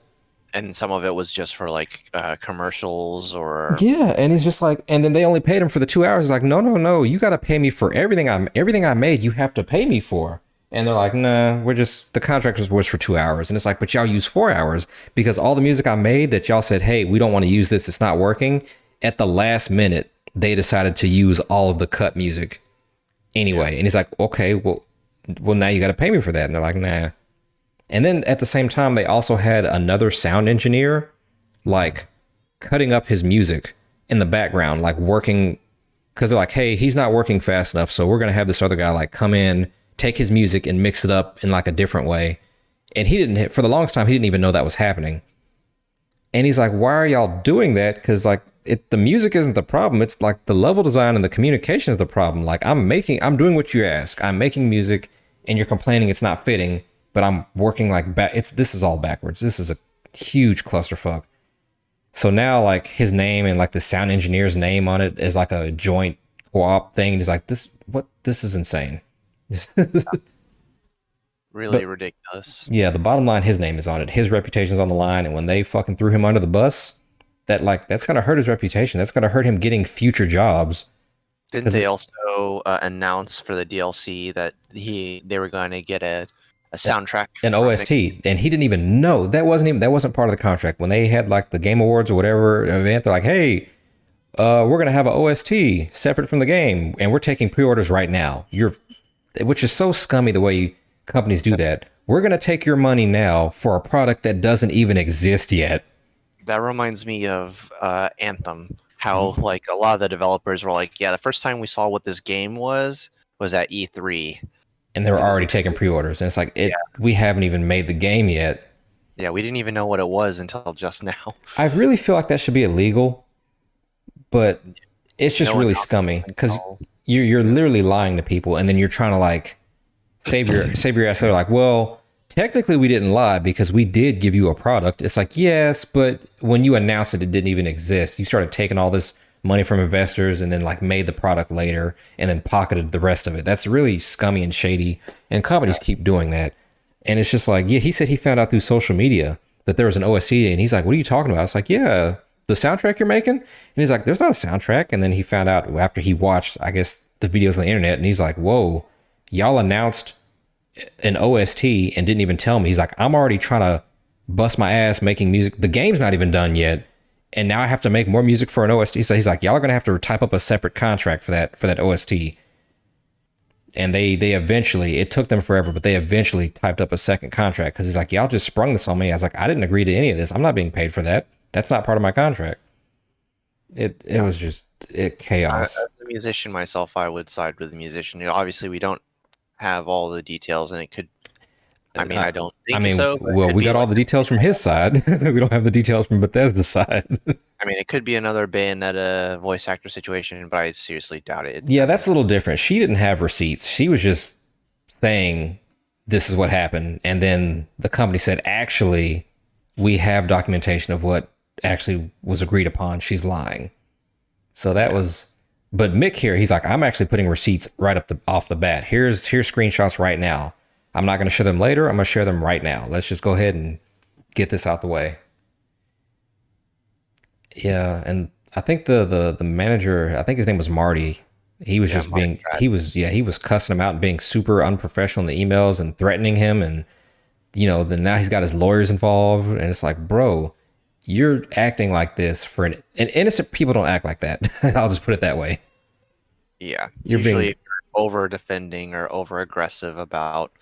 And some of it was just for like commercials or. Yeah. And it's just like, and then they only paid him for the 2 hours. It's like, no. You got to pay me for everything I made. You have to pay me for. And they're like, nah, the contract was for 2 hours. And it's like, but y'all use 4 hours because all the music I made that y'all said, hey, we don't want to use this. It's not working. At the last minute, they decided to use all of the cut music anyway. Yeah. And he's like, okay, well, now you got to pay me for that. And they're like, nah. And then at the same time, they also had another sound engineer like cutting up his music in the background, like working, because they're like, hey, he's not working fast enough, so we're gonna have this other guy like come in, take his music and mix it up in like a different way. And he didn't hit for the longest time, he didn't even know that was happening. And he's like, why are y'all doing that? Because like the music isn't the problem. It's like the level design and the communication is the problem. Like I'm doing what you ask. I'm making music and you're complaining it's not fitting, but I'm working like this is all backwards. This is a huge clusterfuck. So now like his name and like the sound engineer's name on it is like a joint co-op thing. And he's like, this is insane. Really ridiculous. Yeah, the bottom line, his name is on it. His reputation's on the line, and when they fucking threw him under the bus, that's gonna hurt his reputation. That's gonna hurt him getting future jobs. Didn't they also announce for the DLC that they were going to get a soundtrack, an OST, and he didn't even know. That wasn't part of the contract. When they had like the Game Awards or whatever event, they're like, hey, we're gonna have an OST separate from the game, and we're taking pre-orders right now. Which is so scummy the way companies do that. We're going to take your money now for a product that doesn't even exist yet. That reminds me of Anthem. How like a lot of the developers were like, yeah, the first time we saw what this game was at E3. And they were already taking pre-orders. And it's like, we haven't even made the game yet. Yeah, we didn't even know what it was until just now. I really feel like that should be illegal. But it's just really scummy. Because you're literally lying to people. And then you're trying to like save your ass. They're like, well, technically we didn't lie because we did give you a product. It's like, yes, but when you announced it didn't even exist. You started taking all this money from investors and then like made the product later and then pocketed the rest of it. That's really scummy and shady. And companies keep doing that. And it's just like, yeah, he said he found out through social media that there was an OST and he's like, what are you talking about? It's like, yeah, the soundtrack you're making? And he's like, there's not a soundtrack. And then he found out after he watched, I guess, the videos on the internet and he's like, whoa, y'all announced an OST and didn't even tell me. He's like, I'm already trying to bust my ass making music. The game's not even done yet. And now I have to make more music for an OST. So he's like, y'all are going to have to type up a separate contract for that OST. And they eventually, it took them forever, but they eventually typed up a second contract because he's like, y'all just sprung this on me. I was like, I didn't agree to any of this. I'm not being paid for that. That's not part of my contract. It was just chaos. As a musician myself, I would side with the musician. You know, obviously, we don't have all the details, and it could. I mean, I don't think so. Well, we got all the details from his side. We don't have the details from Bethesda's side. I mean, it could be another Bayonetta voice actor situation, but I seriously doubt it. Yeah, that's a little different. She didn't have receipts. She was just saying this is what happened, and then the company said, actually, we have documentation of what actually was agreed upon. She's lying. So that was. But Mick here, he's like, I'm actually putting receipts right off the bat. Here's screenshots right now. I'm not going to share them later. I'm going to share them right now. Let's just go ahead and get this out the way. Yeah, and I think the manager, I think his name was Marty. He was just being, he was cussing him out and being super unprofessional in the emails and threatening him. And, you know, then now he's got his lawyers involved. And it's like, bro, you're acting like this for an innocent people don't act like that. I'll just put it that way. Yeah. Usually over defending or over aggressive about,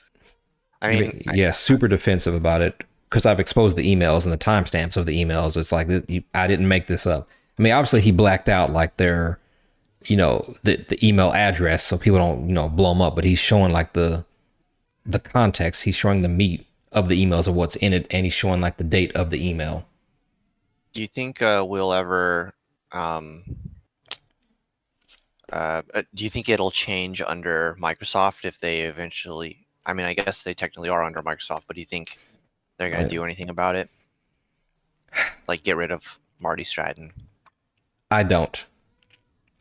super defensive about it because I've exposed the emails and the timestamps of the emails. It's like, I didn't make this up. I mean, obviously he blacked out like their, you know, the email address so people don't, you know, blow them up, but he's showing like the context. He's showing the meat of the emails of what's in it. And he's showing like the date of the email. Do you think we'll ever, do you think it'll change under Microsoft if they eventually, I mean, I guess they technically are under Microsoft, but do you think they're going to do anything about it? Like get rid of Marty Stratton? I don't.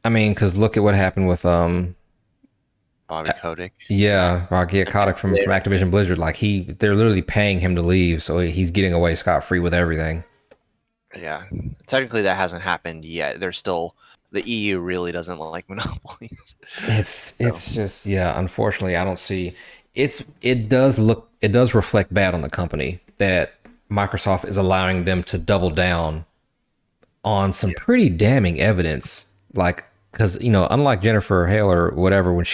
I mean, because look at what happened with Bobby Kotick. Yeah, Rocky Kotick from Activision Blizzard. Like they're literally paying him to leave, so he's getting away scot-free with everything. Yeah, technically that hasn't happened yet. There's still the EU really doesn't like monopolies. It's just unfortunately I don't see it does reflect bad on the company that Microsoft is allowing them to double down on some pretty damning evidence, like because you know unlike Jennifer Hale or whatever when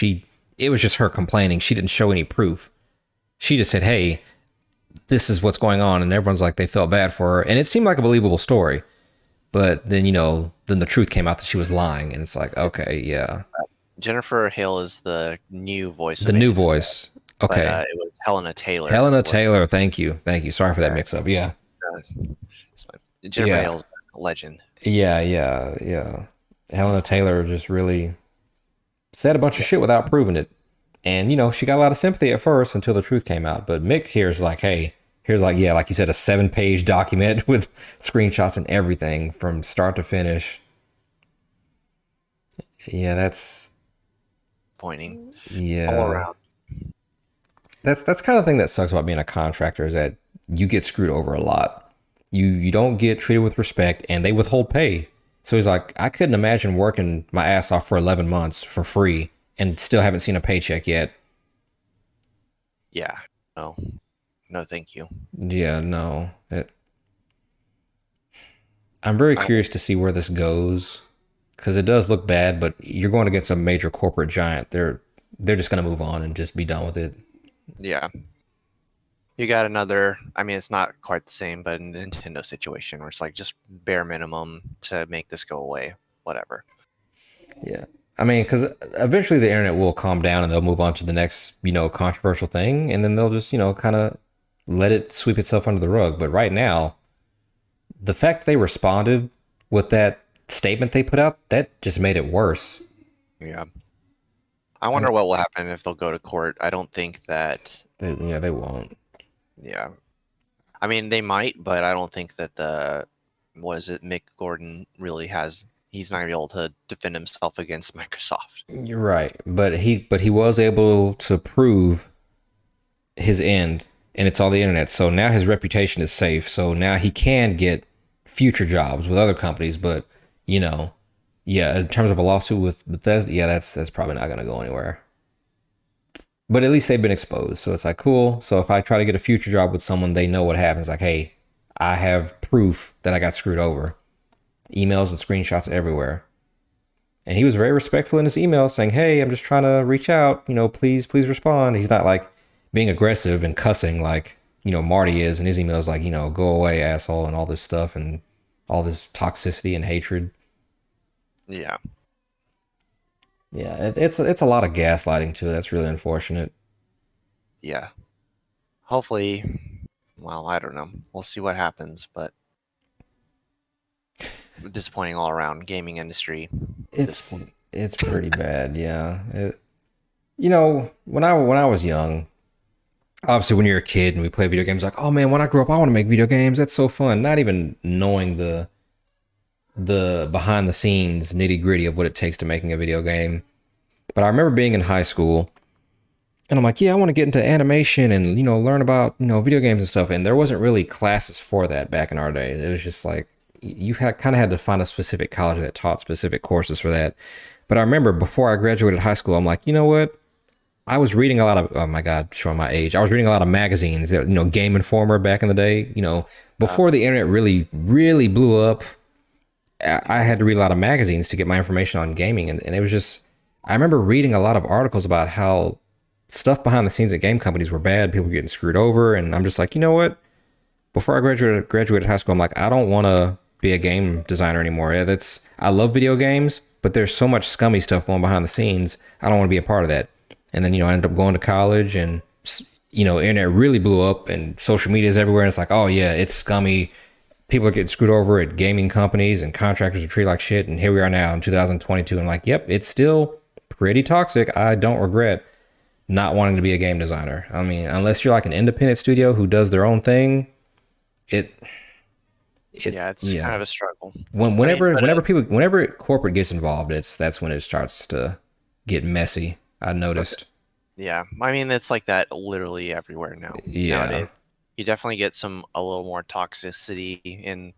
it was just her complaining, she didn't show any proof. She just said, hey, this is what's going on, and everyone's like they felt bad for her, and it seemed like a believable story. But then then the truth came out that she was lying, and it's like, okay, yeah, Jennifer Hale is the new voice the of new Amy, voice. but Okay, it was Helena Taylor. Helena Taylor. Thank you, thank you. Sorry for that mix up. Yeah, It's fine. Jennifer yeah, Hale's a legend. yeah, yeah, yeah. Helena Taylor just really said a bunch of shit without proving it. And, she got a lot of sympathy at first until the truth came out. But Mick here is like, hey, here's like, yeah, like you said, a 7-page document with screenshots and everything from start to finish. Yeah, Pointing all yeah. around. That's kind of thing that sucks about being a contractor is that you get screwed over a lot. You don't get treated with respect and they withhold pay. So he's like, I couldn't imagine working my ass off for 11 months for free and still haven't seen a paycheck yet. Yeah. No. No, thank you. Yeah, no. I'm very curious to see where this goes because it does look bad, but you're going against a major corporate giant. They're just going to move on and just be done with it. Yeah. You got another, I mean, it's not quite the same, but a Nintendo situation where it's like just bare minimum to make this go away. Whatever. Yeah. I mean, because eventually the internet will calm down and they'll move on to the next, controversial thing. And then they'll just, kind of let it sweep itself under the rug. But right now, the fact that they responded with that statement they put out, that just made it worse. Yeah. I wonder what will happen if they'll go to court. I don't think that. They won't. Yeah. I mean, they might, but I don't think that Mick Gordon really has. He's not gonna be able to defend himself against Microsoft. You're right, but he was able to prove his end, and it's on the internet. So now his reputation is safe. So now he can get future jobs with other companies. But yeah, in terms of a lawsuit with Bethesda, yeah, that's probably not going to go anywhere. But at least they've been exposed, so it's like cool. So if I try to get a future job with someone, they know what happens. Like, hey, I have proof that I got screwed over. Emails and screenshots everywhere. And he was very respectful in his email saying, hey, I'm just trying to reach out, please respond. He's not like being aggressive and cussing like, Marty is, and his email is like, go away, asshole, and all this stuff and all this toxicity and hatred. Yeah. Yeah, it's a lot of gaslighting too. That's really unfortunate. Yeah. Hopefully, well, I don't know. We'll see what happens, but disappointing all around gaming industry. It's pretty bad, yeah. When I was young, obviously when you're a kid and we play video games, like, oh man, when I grow up, I want to make video games. That's so fun. Not even knowing the behind the scenes nitty gritty of what it takes to making a video game. But I remember being in high school and I'm like, yeah, I want to get into animation and, learn about, video games and stuff. And there wasn't really classes for that back in our day. It was just like, you kind of had to find a specific college that taught specific courses for that. But I remember before I graduated high school, I'm like, you know what? I was reading a lot of, oh my God, showing my age. I was reading a lot of magazines, Game Informer back in the day, before the internet really, really blew up. I had to read a lot of magazines to get my information on gaming. And it was just, I remember reading a lot of articles about how stuff behind the scenes at game companies were bad. People were getting screwed over. And I'm just like, you know what? Before I graduated high school, I'm like, I don't want to be a game designer anymore. Yeah, I love video games, but there's so much scummy stuff going behind the scenes. I don't want to be a part of that. And then, I ended up going to college and, internet really blew up and social media is everywhere. And it's like, oh yeah, it's scummy. People are getting screwed over at gaming companies and contractors are treated like shit. And here we are now in 2022. And like, yep, it's still pretty toxic. I don't regret not wanting to be a game designer. I mean, unless you're like an independent studio who does their own thing, it's kind of a struggle. Whenever corporate gets involved, that's when it starts to get messy. I noticed. Yeah, I mean it's like that literally everywhere now. Yeah, nowadays. You definitely get a little more toxicity in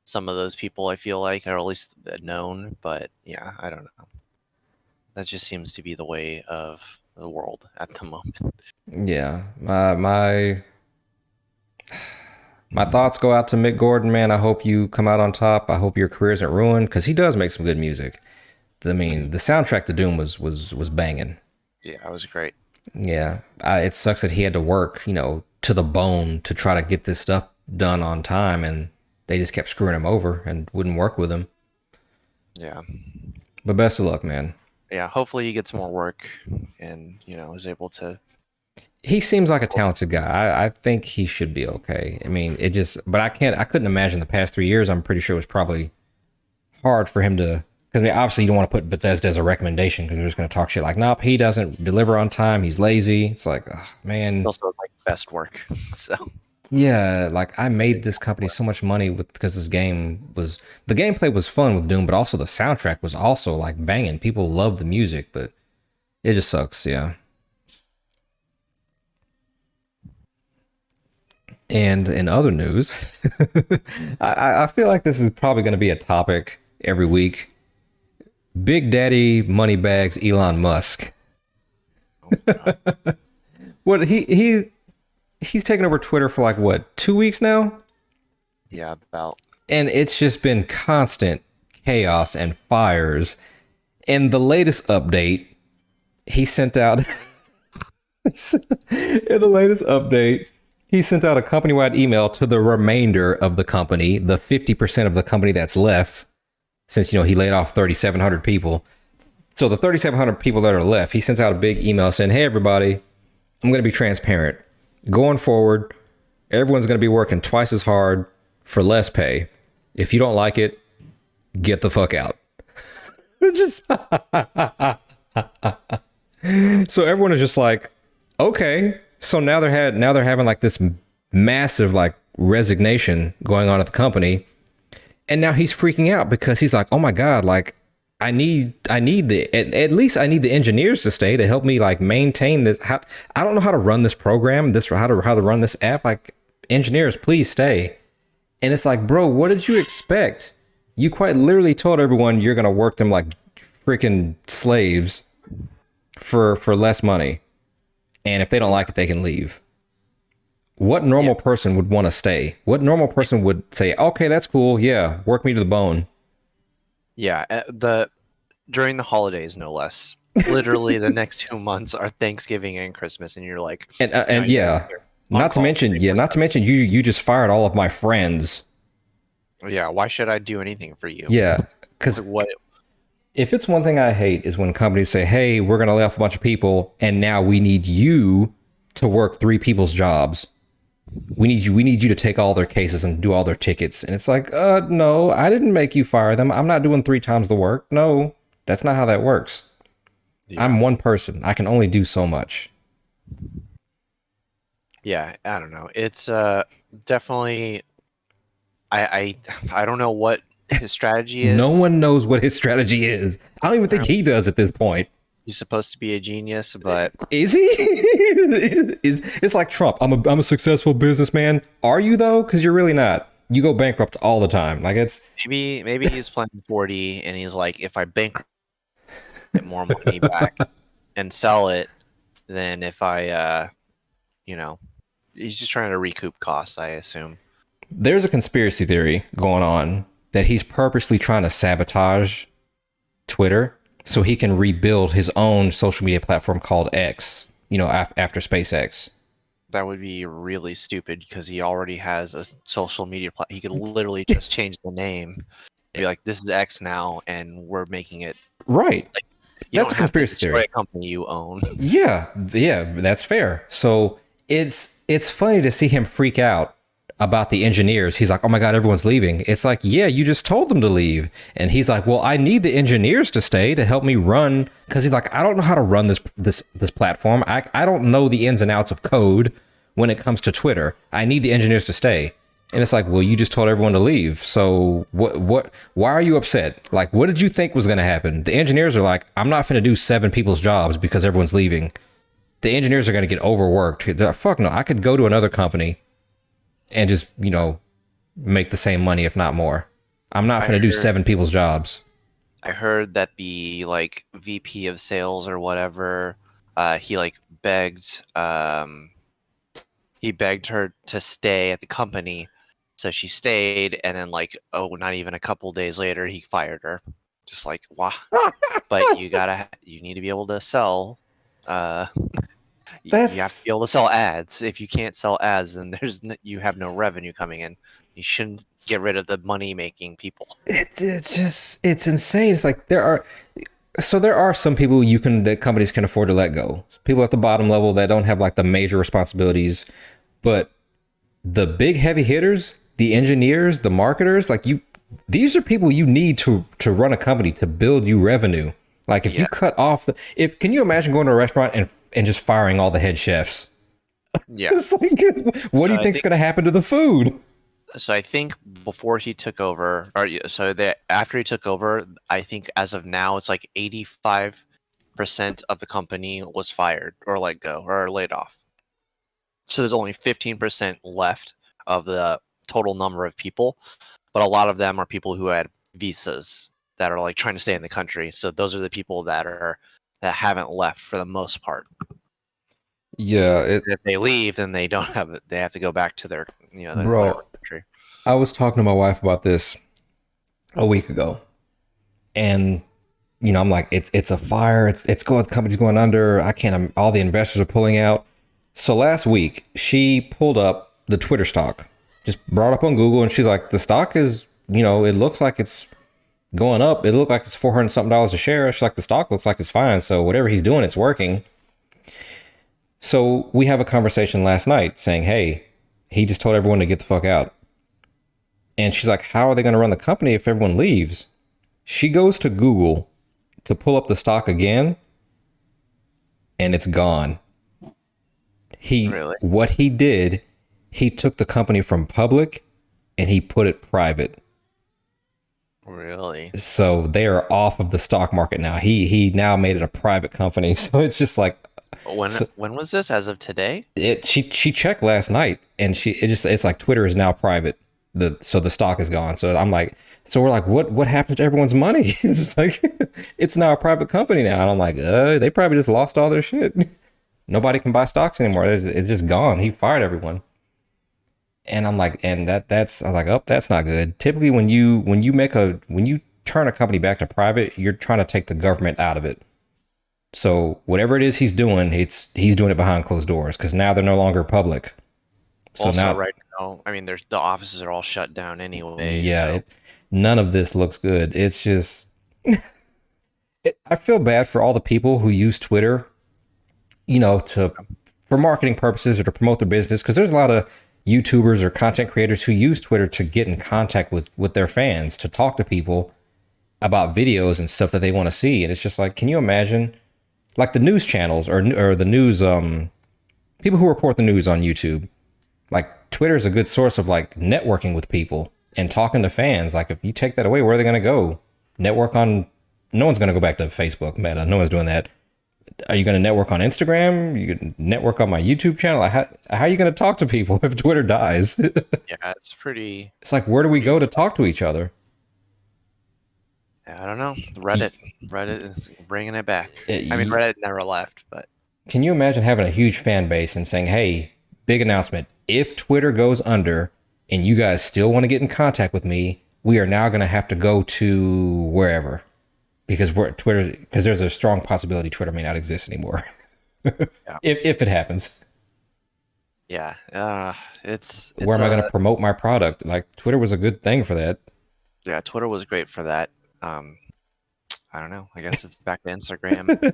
some of those people. I feel like, or at least known. But yeah, I don't know. That just seems to be the way of the world at the moment. Yeah, my thoughts go out to Mick Gordon, man. I hope you come out on top. I hope your career isn't ruined because he does make some good music. I mean, the soundtrack to Doom was banging. Yeah, it was great. Yeah, it sucks that he had to work, 2 to the bone to try to get this stuff done on time, and they just kept screwing him over and wouldn't work with him. Yeah. But best of luck, man. Yeah. Hopefully he gets more work and, is able to. He seems like a talented guy. I think he should be okay. I mean, but I couldn't imagine the past 3 years. I'm pretty sure it was probably hard for him to, because I mean, obviously you don't want to put Bethesda as a recommendation because they're just going to talk shit like, nope, he doesn't deliver on time. He's lazy. It's like, oh, man. Still feels like best work. So. Yeah, like I made this company so much money because the gameplay was fun with Doom, but also the soundtrack was also like banging. People love the music, but it just sucks. Yeah. And in other news, I feel like this is probably going to be a topic every week. Big Daddy Moneybags Elon Musk. What he's taken over Twitter for like what, 2 weeks now? Yeah, about. And it's just been constant chaos and fires. And the latest update, he sent out in the latest update, he sent out a company-wide email to the remainder of the company, the 50% of the company that's left, since, he laid off 3,700 people. So the 3,700 people that are left, he sent out a big email saying, hey, everybody, I'm going to be transparent. Going forward, everyone's going to be working twice as hard for less pay. If you don't like it, get the fuck out. Just so everyone is just like, okay. So now they're having like this massive like resignation going on at the company, and now he's freaking out because he's like, oh my god, like I need at least I need the engineers to stay to help me like maintain this. I don't know how to run this program, how to run this app. Like, engineers, please stay. And it's like, bro, what did you expect? You quite literally told everyone you're gonna work them like freaking slaves for less money. And if they don't like it, they can leave. What normal person would want to stay? What normal person would say, okay, that's cool. Yeah, work me to the bone. Yeah, during the holidays, no less. Literally, the next 2 months are Thanksgiving and Christmas, and you're like, and yeah, not to mention, you just fired all of my friends. Yeah, why should I do anything for you? Yeah, because what? If it's one thing I hate is when companies say, hey, we're going to lay off a bunch of people and now we need you to work 3 people's jobs. We need you to take all their cases and do all their tickets. And it's like, no, I didn't make you fire them. I'm not doing 3 times the work. No, that's not how that works. Yeah. I'm one person. I can only do so much. Yeah, I don't know. It's definitely I don't know what his strategy is. No one knows what his strategy is. I don't even think he does at this point. He's supposed to be a genius, but is he? It's like Trump. I'm a successful businessman. Are you though? Because you're really not. You go bankrupt all the time. Like, it's maybe he's playing 40 and he's like, if I bankrupt, get more money back and sell it, then if I he's just trying to recoup costs, I assume. There's a conspiracy theory going on that he's purposely trying to sabotage Twitter so he can rebuild his own social media platform called X, after SpaceX. That would be really stupid because he already has a social media platform. He could literally just change the name. Be like, this is X now, and we're making it right. Like, that's a conspiracy theory. A company you own. Yeah, that's fair. So it's funny to see him freak out about the engineers. He's like, oh my god, everyone's leaving. It's like, yeah, you just told them to leave. And he's like, well, I need the engineers to stay to help me run, because he's like, I don't know how to run this platform. I don't know the ins and outs of code when it comes to Twitter. I need the engineers to stay. And it's like, well, you just told everyone to leave. So why are you upset? Like, what did you think was going to happen? The engineers are like, I'm not going to do 7 people's jobs because everyone's leaving. The engineers are going to get overworked. They're like, fuck no, I could go to another company and just, make the same money, if not more. I'm not going to do 7 people's jobs. I heard that the VP of sales or whatever, he begged her to stay at the company, so she stayed, and then not even a couple days later he fired her. Just like, wow. But you need to be able to sell. You have to be That's able to sell ads. If you can't sell ads, then you have no revenue coming in. You shouldn't get rid of the money making people. it's just it's insane. It's like there are some people that companies can afford to let go. People at the bottom level that don't have like the major responsibilities, but the big heavy hitters, the engineers, the marketers, like these are people you need to run a company to build you revenue. Like if you Yeah, cut off if can you imagine going to a restaurant and just firing all the head chefs? yeah. It's like what So do you I think's think going to happen to the food? so. I think before he took over, or so that after he took over, I think as of now, it's like 85% of the company was fired or let go or laid off. So there's only 15% left of the total number of people, but a lot of them are people who had visas that are like trying to stay in the country. So those are the people that haven't left for the most part. Yeah, If they leave, then they don't have it. They have to go back to their their whatever bro. country. I was talking to my wife about this a week ago, and I'm like, it's a fire. It's going. The company's going under. I can't. All the investors are pulling out. So last week, she pulled up the Twitter stock, just brought up on Google, and she's like, the stock is, it looks like it's going up. It looked like it's 400 something dollars a share. She's like, the stock looks like it's fine. So whatever he's doing, it's working. So we have a conversation last night saying, hey, he just told everyone to get the fuck out. And she's like, how are they going to run the company if everyone leaves? She goes to Google to pull up the stock again, and it's gone. Really, What he did, he took the company from public and he put it private. really. So they are off of the stock market now. He now made it a private company. So it's just like When was this? As of today? she checked last night, and it's like Twitter is now private. So the stock is gone. So I'm like, so we're like, what happened to everyone's money? It's just like it's now a private company now. And I'm like, they probably just lost all their shit. Nobody can buy stocks anymore. It's just gone. He fired everyone. And I'm like, and I was like, oh, that's not good. Typically when you turn a company back to private, you're trying to take the government out of it. So whatever it is he's doing, he's doing it behind closed doors because now they're no longer public. So Also, now, right now, I mean, there's the offices are all shut down anyway. yeah, So none of this looks good. It's just, I feel bad for all the people who use Twitter, to for marketing purposes or to promote their business because there's a lot of YouTubers or content creators who use Twitter to get in contact with their fans, to talk to people about videos and stuff that they want to see. And it's just like, can you imagine like the news channels or the news people who report the news on YouTube? Like Twitter is a good source of like networking with people and talking to fans. Like if you take that away, where are they going to go? Network on? No one's going to go back to Facebook, Meta. No one's doing that. Are you going to network on Instagram? You can network on my YouTube channel. Like, how are you going to talk to people if Twitter dies? yeah, it's pretty. It's like, where do we go to talk to each other? I don't know. Reddit is bringing it back. I mean, You- Reddit never left, but Can you imagine having a huge fan base and saying, hey, big announcement. If Twitter goes under and you guys still want to get in contact with me, we are now going to have to go to wherever because there's a strong possibility Twitter may not exist anymore. yeah, if it happens. yeah. It's Where am I going to promote my product? Like Twitter was a good thing for that. yeah. Twitter was great for that. I don't know. I guess it's back to Instagram and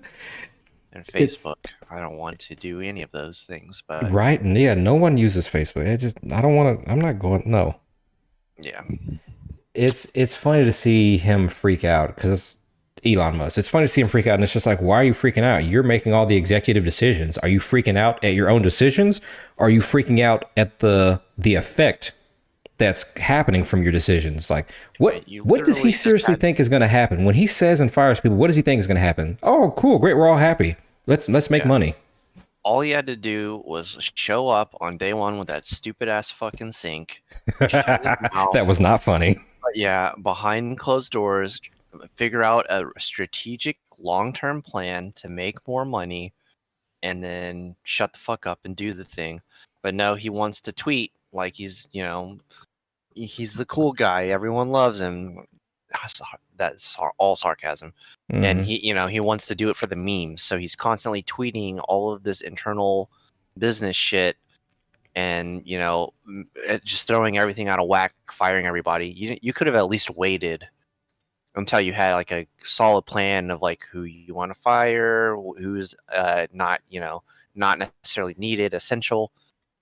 It's Facebook. I don't want to do any of those things, but right. And yeah, no one uses Facebook. I don't want to, I'm not going, no. yeah, It's funny to see him freak out because it's Elon Musk. It's funny to see him freak out, and it's just like, why are you freaking out? You're making all the executive decisions. Are you freaking out at your own decisions? Or are you freaking out at the effect that's happening from your decisions? Like, Right, you what does he literally just seriously had think is going to happen when he says and fires people? What does he think is going to happen? Oh, cool, great, we're all happy. Let's make yeah. money. All he had to do was show up on day one with that stupid ass fucking sink, shut his mouth. That was not funny. But yeah, behind closed doors, figure out a strategic long-term plan to make more money, and then shut the fuck up and do the thing. But no, he wants to tweet like he's the cool guy. Everyone loves him. that's all sarcasm. And Hmm. he wants to do it for the memes, so he's constantly tweeting all of this internal business shit, and just throwing everything out of whack, firing everybody. You could have at least waited until you had like a solid plan of like who you want to fire, who's not necessarily needed, essential,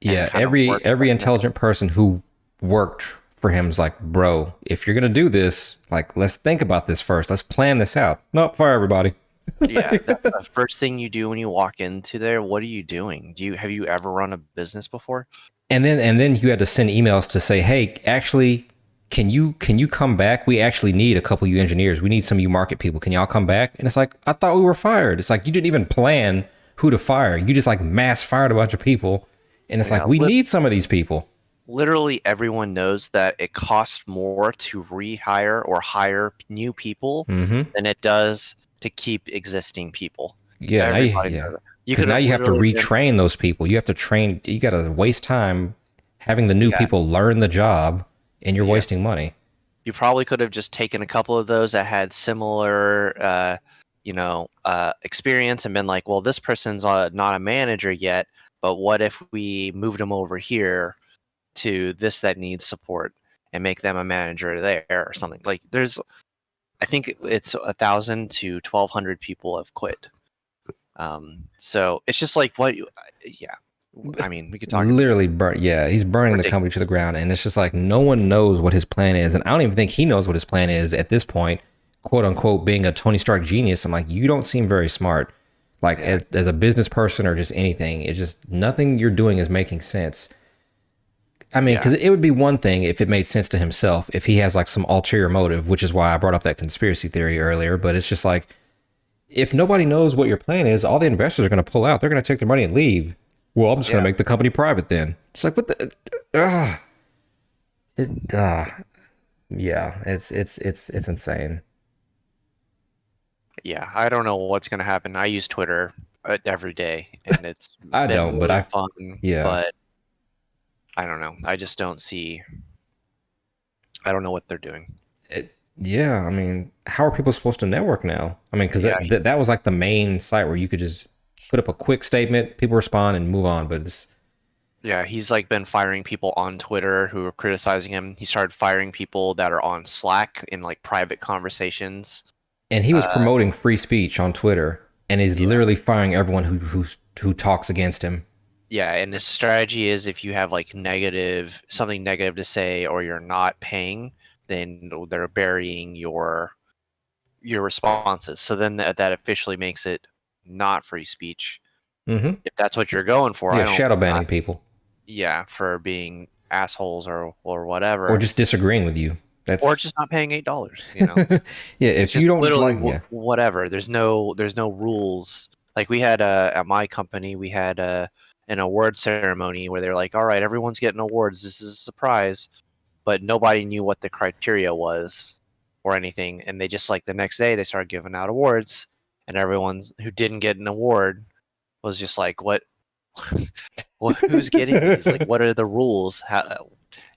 and Yeah, kind of work every from there. intelligent person who worked for him is like, bro, if you're gonna do this, like, let's think about this first. Let's plan this out. Nope, fire everybody. Yeah, that's the first thing you do when you walk into there. What are you doing? Have you ever run a business before? And then you had to send emails to say, hey, actually, can you come back? We actually need a couple of you engineers. We need some of you market people. Can y'all come back? And it's like, I thought we were fired. It's like you didn't even plan who to fire. You just like mass fired a bunch of people. And it's like, Yeah, we need some of these people. literally everyone knows that it costs more to rehire or hire new people Mm-hmm. than it does to keep existing people. Yeah, Everybody yeah. knows that. You Because could now have you have to literally been, retrain those people. You have to train. You got to waste time having the new yeah, people learn the job, and you're yeah. wasting money. You probably could have just taken a couple of those that had similar, experience and been like, well, this person's not a manager yet, but what if we moved them over here to this that needs support and make them a manager there or something? Like, I think it's 1,000 to 1,200 people have quit. So it's just like yeah. I mean, we could talk about Literally burn. Yeah, he's burning the company to the ridiculous. ground, and it's just like no one knows what his plan is, and I don't even think he knows what his plan is at this point. "Quote unquote," being a Tony Stark genius. I'm like, you don't seem very smart. Like Yeah, as a business person or just anything, it's just nothing you're doing is making sense. I mean, yeah, because it would be one thing if it made sense to himself, if he has like some ulterior motive, which is why I brought up that conspiracy theory earlier. But it's just like, if nobody knows what your plan is, all the investors are going to pull out. They're going to take their money and leave. Well, I'm just going yeah, to make the company private then. It's like, what the? It, yeah, it's insane. yeah. I don't know what's gonna happen. I use Twitter every day, and it's I been don't, but really I, fun. yeah, But I don't know. I just don't see. I don't know what they're doing. yeah. I mean, how are people supposed to network now? I mean, because Yeah, that was like the main site where you could just put up a quick statement, people respond, and move on. But it's yeah. He's like been firing people on Twitter who are criticizing him. He started firing people that are on Slack in like private conversations. and he was Uh, promoting free speech on Twitter, and is yeah. literally firing everyone who talks against him. Yeah, and his strategy is if you have like something negative to say or you're not paying, then they're burying your responses. So then that officially makes it not free speech. Hmm. If that's what you're going for, Yeah, I don't shadow banning people yeah, for being assholes or or whatever. just disagreeing with you. Or That's just not paying $8, yeah. It's If just you don't literally like, yeah. whatever. There's no rules. Like we had at my company, we had an award ceremony where they're like, "All right, everyone's getting awards. This is a surprise," but nobody knew what the criteria was or anything, and they just like the next day they started giving out awards, and everyone's who didn't get an award was just like, "What? Who's getting these? Like, what are the rules?"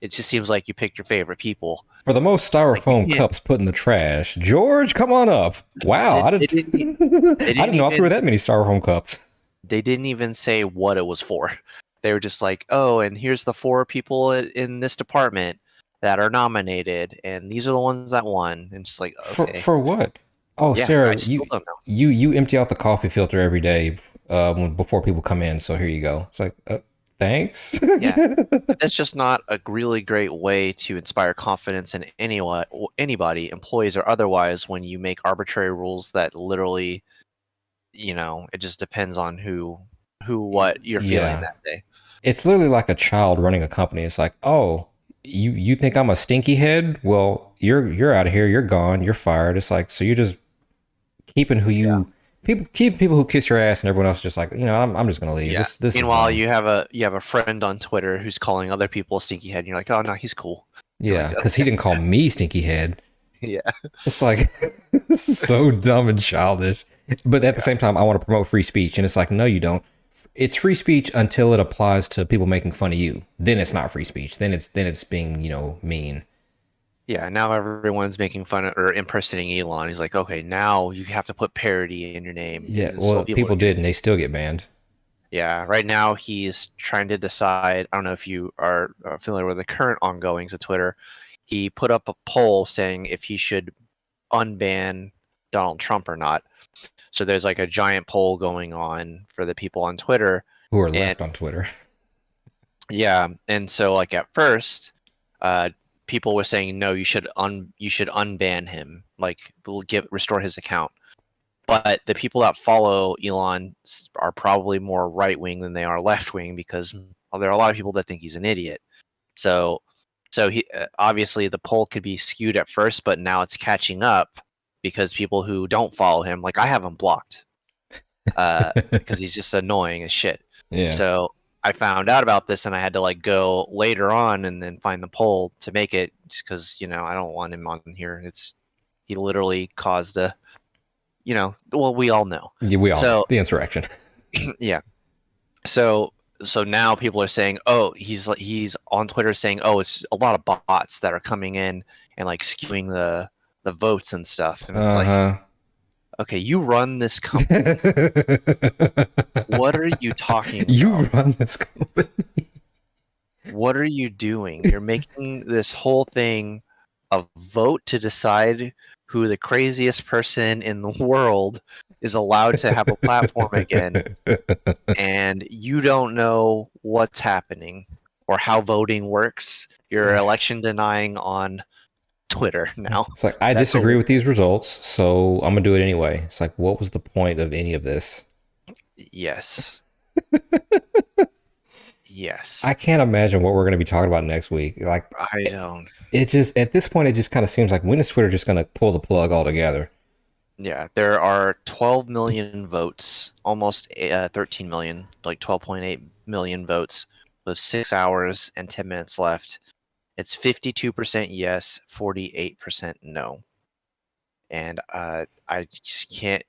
It just seems like you picked your favorite people. For the most Like you styrofoam can't. cups put in the trash, George, come on up. Wow, They, I they didn't. didn't. They I didn't didn't know I threw even. that many styrofoam cups. They didn't even say what it was for. They were just like, "Oh, and here's the 4 people in this department that are nominated, and these are the ones that won." And just like, okay, For what? Oh, yeah, I Sarah, just told them no. you empty out the coffee filter every day before people come in. So here you go. It's like, thanks. Yeah, that's just not a really great way to inspire confidence in anybody, employees or otherwise, when you make arbitrary rules that literally, it just depends on what you're feeling Yeah, that day. it's literally like a child running a company. It's like, oh, you think I'm a stinky head? Well, you're out of here. You're gone. You're fired. It's like, so you're just keeping who Yeah. you keep people who kiss your ass, and everyone else is just like, I'm just gonna leave. Yeah. This is Meanwhile, dumb. you have a friend on Twitter who's calling other people a stinky head, and you're like, "Oh no, he's cool." You're Yeah, like, because he "Okay, didn't call me stinky head. yeah, It's like so dumb and childish. But at the yeah, same time, I want to promote free speech, and it's like, no, you don't. It's free speech until it applies to people making fun of you. Then it's not free speech. Then it's being mean. Yeah, now everyone's making fun of or impersonating Elon. He's like, okay, now you have to put parody in your name Yeah, and well, insult people people to get did, it. and they still get banned. Yeah, right now he's trying to decide. I don't know if you are familiar with the current ongoings of Twitter. He put up a poll saying if he should unban Donald Trump or not. So there's like a giant poll going on for the people on Twitter. Who are And left on Twitter? yeah, and so like at first, uh, people were saying no, you should unban him, like we'll give restore his account. But the people that follow Elon are probably more right wing than they are left wing because there are a lot of people that think he's an idiot. So, so he obviously the poll could be skewed at first, but now it's catching up because people who don't follow him, like I have him blocked, because he's just annoying as shit. Yeah. So I found out about this and I had to like go later on and then find the poll to make it just because I don't want him on here. He literally caused a well, we all know. Yeah, we all know So the insurrection. yeah. So now people are saying, oh, he's on Twitter saying, oh, it's a lot of bots that are coming in and like skewing the votes and stuff. And it's like, Uh okay, you run this company. huh. What are you talking You about? run this company. What are you doing? You're making this whole thing a vote to decide who the craziest person in the world is allowed to have a platform again, and you don't know what's happening or how voting works. You're election denying on Twitter now. It's like, I That's disagree with these results, so I'm gonna do it anyway. It's like, what was the point of any of this? yes. Yes. I can't imagine what we're gonna be talking about next week. Like, I don't. it just at this point, it just kind of seems like, when is Twitter just gonna pull the plug altogether? Yeah, there are 12 million votes, almost 13 million, like 12.8 million votes with 6 hours and 10 minutes left. It's 52% yes, 48% no. And I just can't.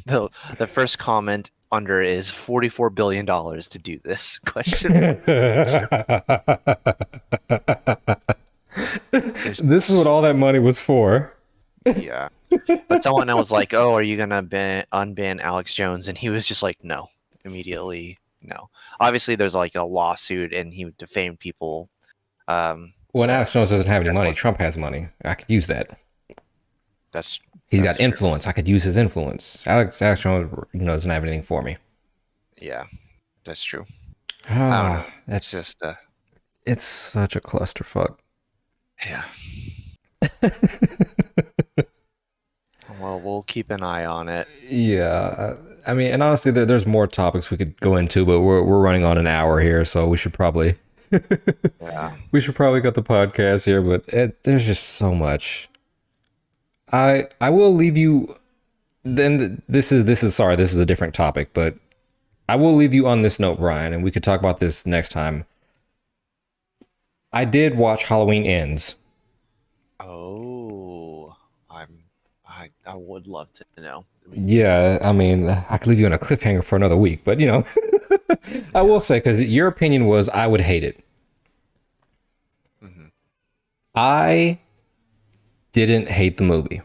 The first comment under is $44 billion to do this question. It's, This is what all that money was for. yeah. But someone was like, "Oh, are you gonna unban Alex Jones?" And he was just like, "No," immediately. No. Obviously, there's like a lawsuit, and he defamed people. When But Alex Jones doesn't have any that's money, what Trump has money. I could use that. that's He's got that's true. influence. I could use his influence. Alex Jones, doesn't have anything for me. Yeah, that's true. I don't know. Ah, It's that's just it's such a clusterfuck. yeah. Well, we'll keep an eye on it. Yeah, I mean, and honestly, there's more topics we could go into, but we're running on an hour here, so we should probably Yeah. cut the podcast here. But there's just so much. I will leave you. Then this is sorry, this is a different topic, but I will leave you on this note, Brian, and we could talk about this next time. I did watch Halloween Ends. Oh, I would love to know. Yeah, I mean, I could leave you on a cliffhanger for another week, but I will say, because your opinion was I would hate it. Mm-hmm. I didn't hate the movie.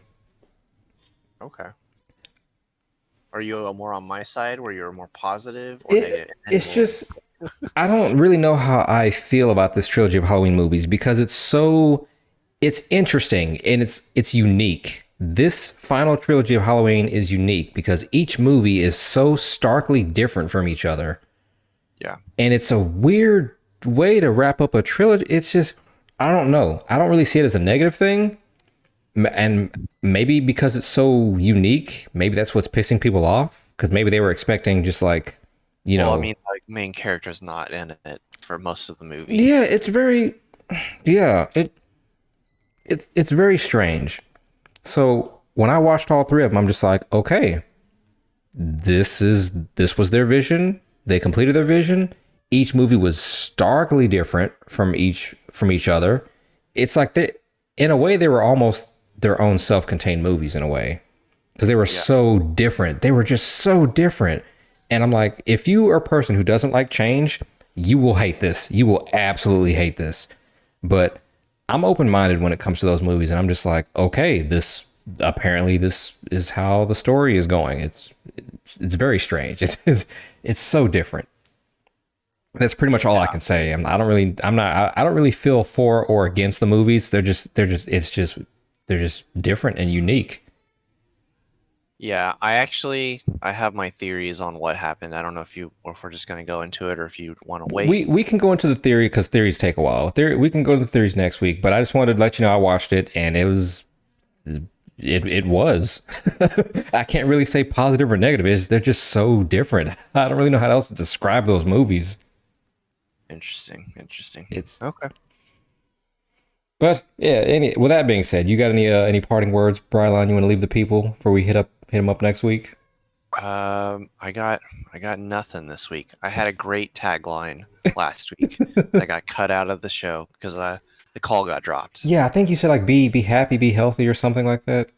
Okay. Are you more on my side where you're more positive or It, negative? it's just, I don't really know how I feel about this trilogy of Halloween movies because it's interesting and it's unique. This final trilogy of Halloween is unique because each movie is so starkly different from each other. Yeah. And it's a weird way to wrap up a trilogy. It's just, I don't know. I don't really see it as a negative thing. And maybe because it's so unique, maybe that's what's pissing people off. Because maybe they were expecting just like, Well, I mean, like main character's not in it for most of the movie. yeah, it's very, yeah, it's very strange. So when I watched all three of them, I'm just like, okay, this was their vision. They completed their vision. Each movie was starkly different from each other. It's like in a way, they were almost their own self-contained movies in a way because they were so different. They were just so different. And I'm like, if you are a person who doesn't like change, you will hate this. You will absolutely hate this. But I'm open-minded when it comes to those movies, and I'm just like, okay, this is how the story is going. It's very strange. It's so different. That's pretty much all I can say. I don't really feel for or against the movies. They're just different and unique. Yeah, I have my theories on what happened. I don't know or if we're just gonna go into it, or if you want to wait. We can go into the theory because theories take a while. We can go to the theories next week, but I just wanted to let you know I watched it and it was. I can't really say positive or negative. They're just so different. I don't really know how else to describe those movies. Interesting. It's Okay. But yeah. With that being said, you got any parting words, Brylan? You want to leave the people before we hit them up next week? I got nothing this week. I had a great tagline last week that got cut out of the show because the call got dropped. Yeah, I think you said like be happy, be healthy, or something like that.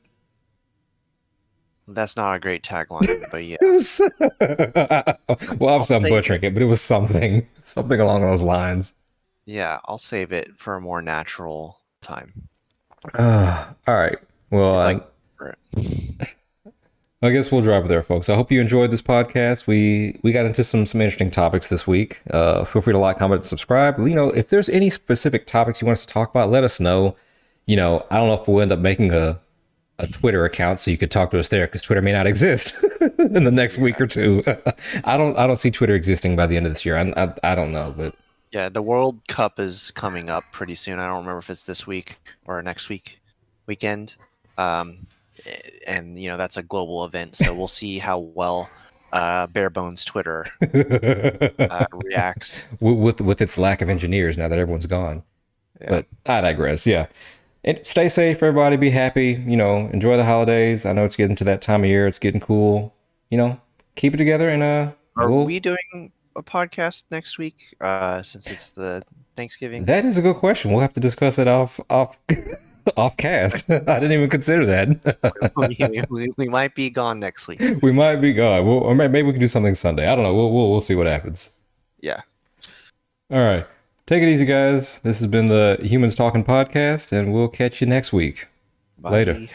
That's not a great tagline, but yeah. It was well, I'll I'm save butchering it, but it was something along those lines. Yeah, I'll save it for a more natural time. All right. Well, Like, for it. I guess we'll drive there, folks. I hope you enjoyed this podcast. We got into some interesting topics this week. Feel free to like, comment, and subscribe. If there's any specific topics you want us to talk about, let us know. I don't know if we'll end up making a Twitter account so you could talk to us there because Twitter may not exist in the next week or two. I don't see Twitter existing by the end of this year. I don't know, but Yeah, the World Cup is coming up pretty soon. I don't remember if it's this week or next weekend. And that's a global event, so we'll see how well bare bones Twitter reacts. with its lack of engineers now that everyone's gone. Yeah. But I digress. Yeah. And stay safe, everybody. Be happy. Enjoy the holidays. I know it's getting to that time of year. It's getting cool. Keep it together. And Are we doing a podcast next week? Since it's the Thanksgiving. That is a good question. We'll have to discuss it off off cast. I didn't even consider that. we might be gone next week. We might be gone. Or maybe we can do something Sunday. I don't know. We'll see what happens. Yeah. All right. Take it easy, guys. This has been the Humans Talking Podcast, and we'll catch you next week. Bye. Later.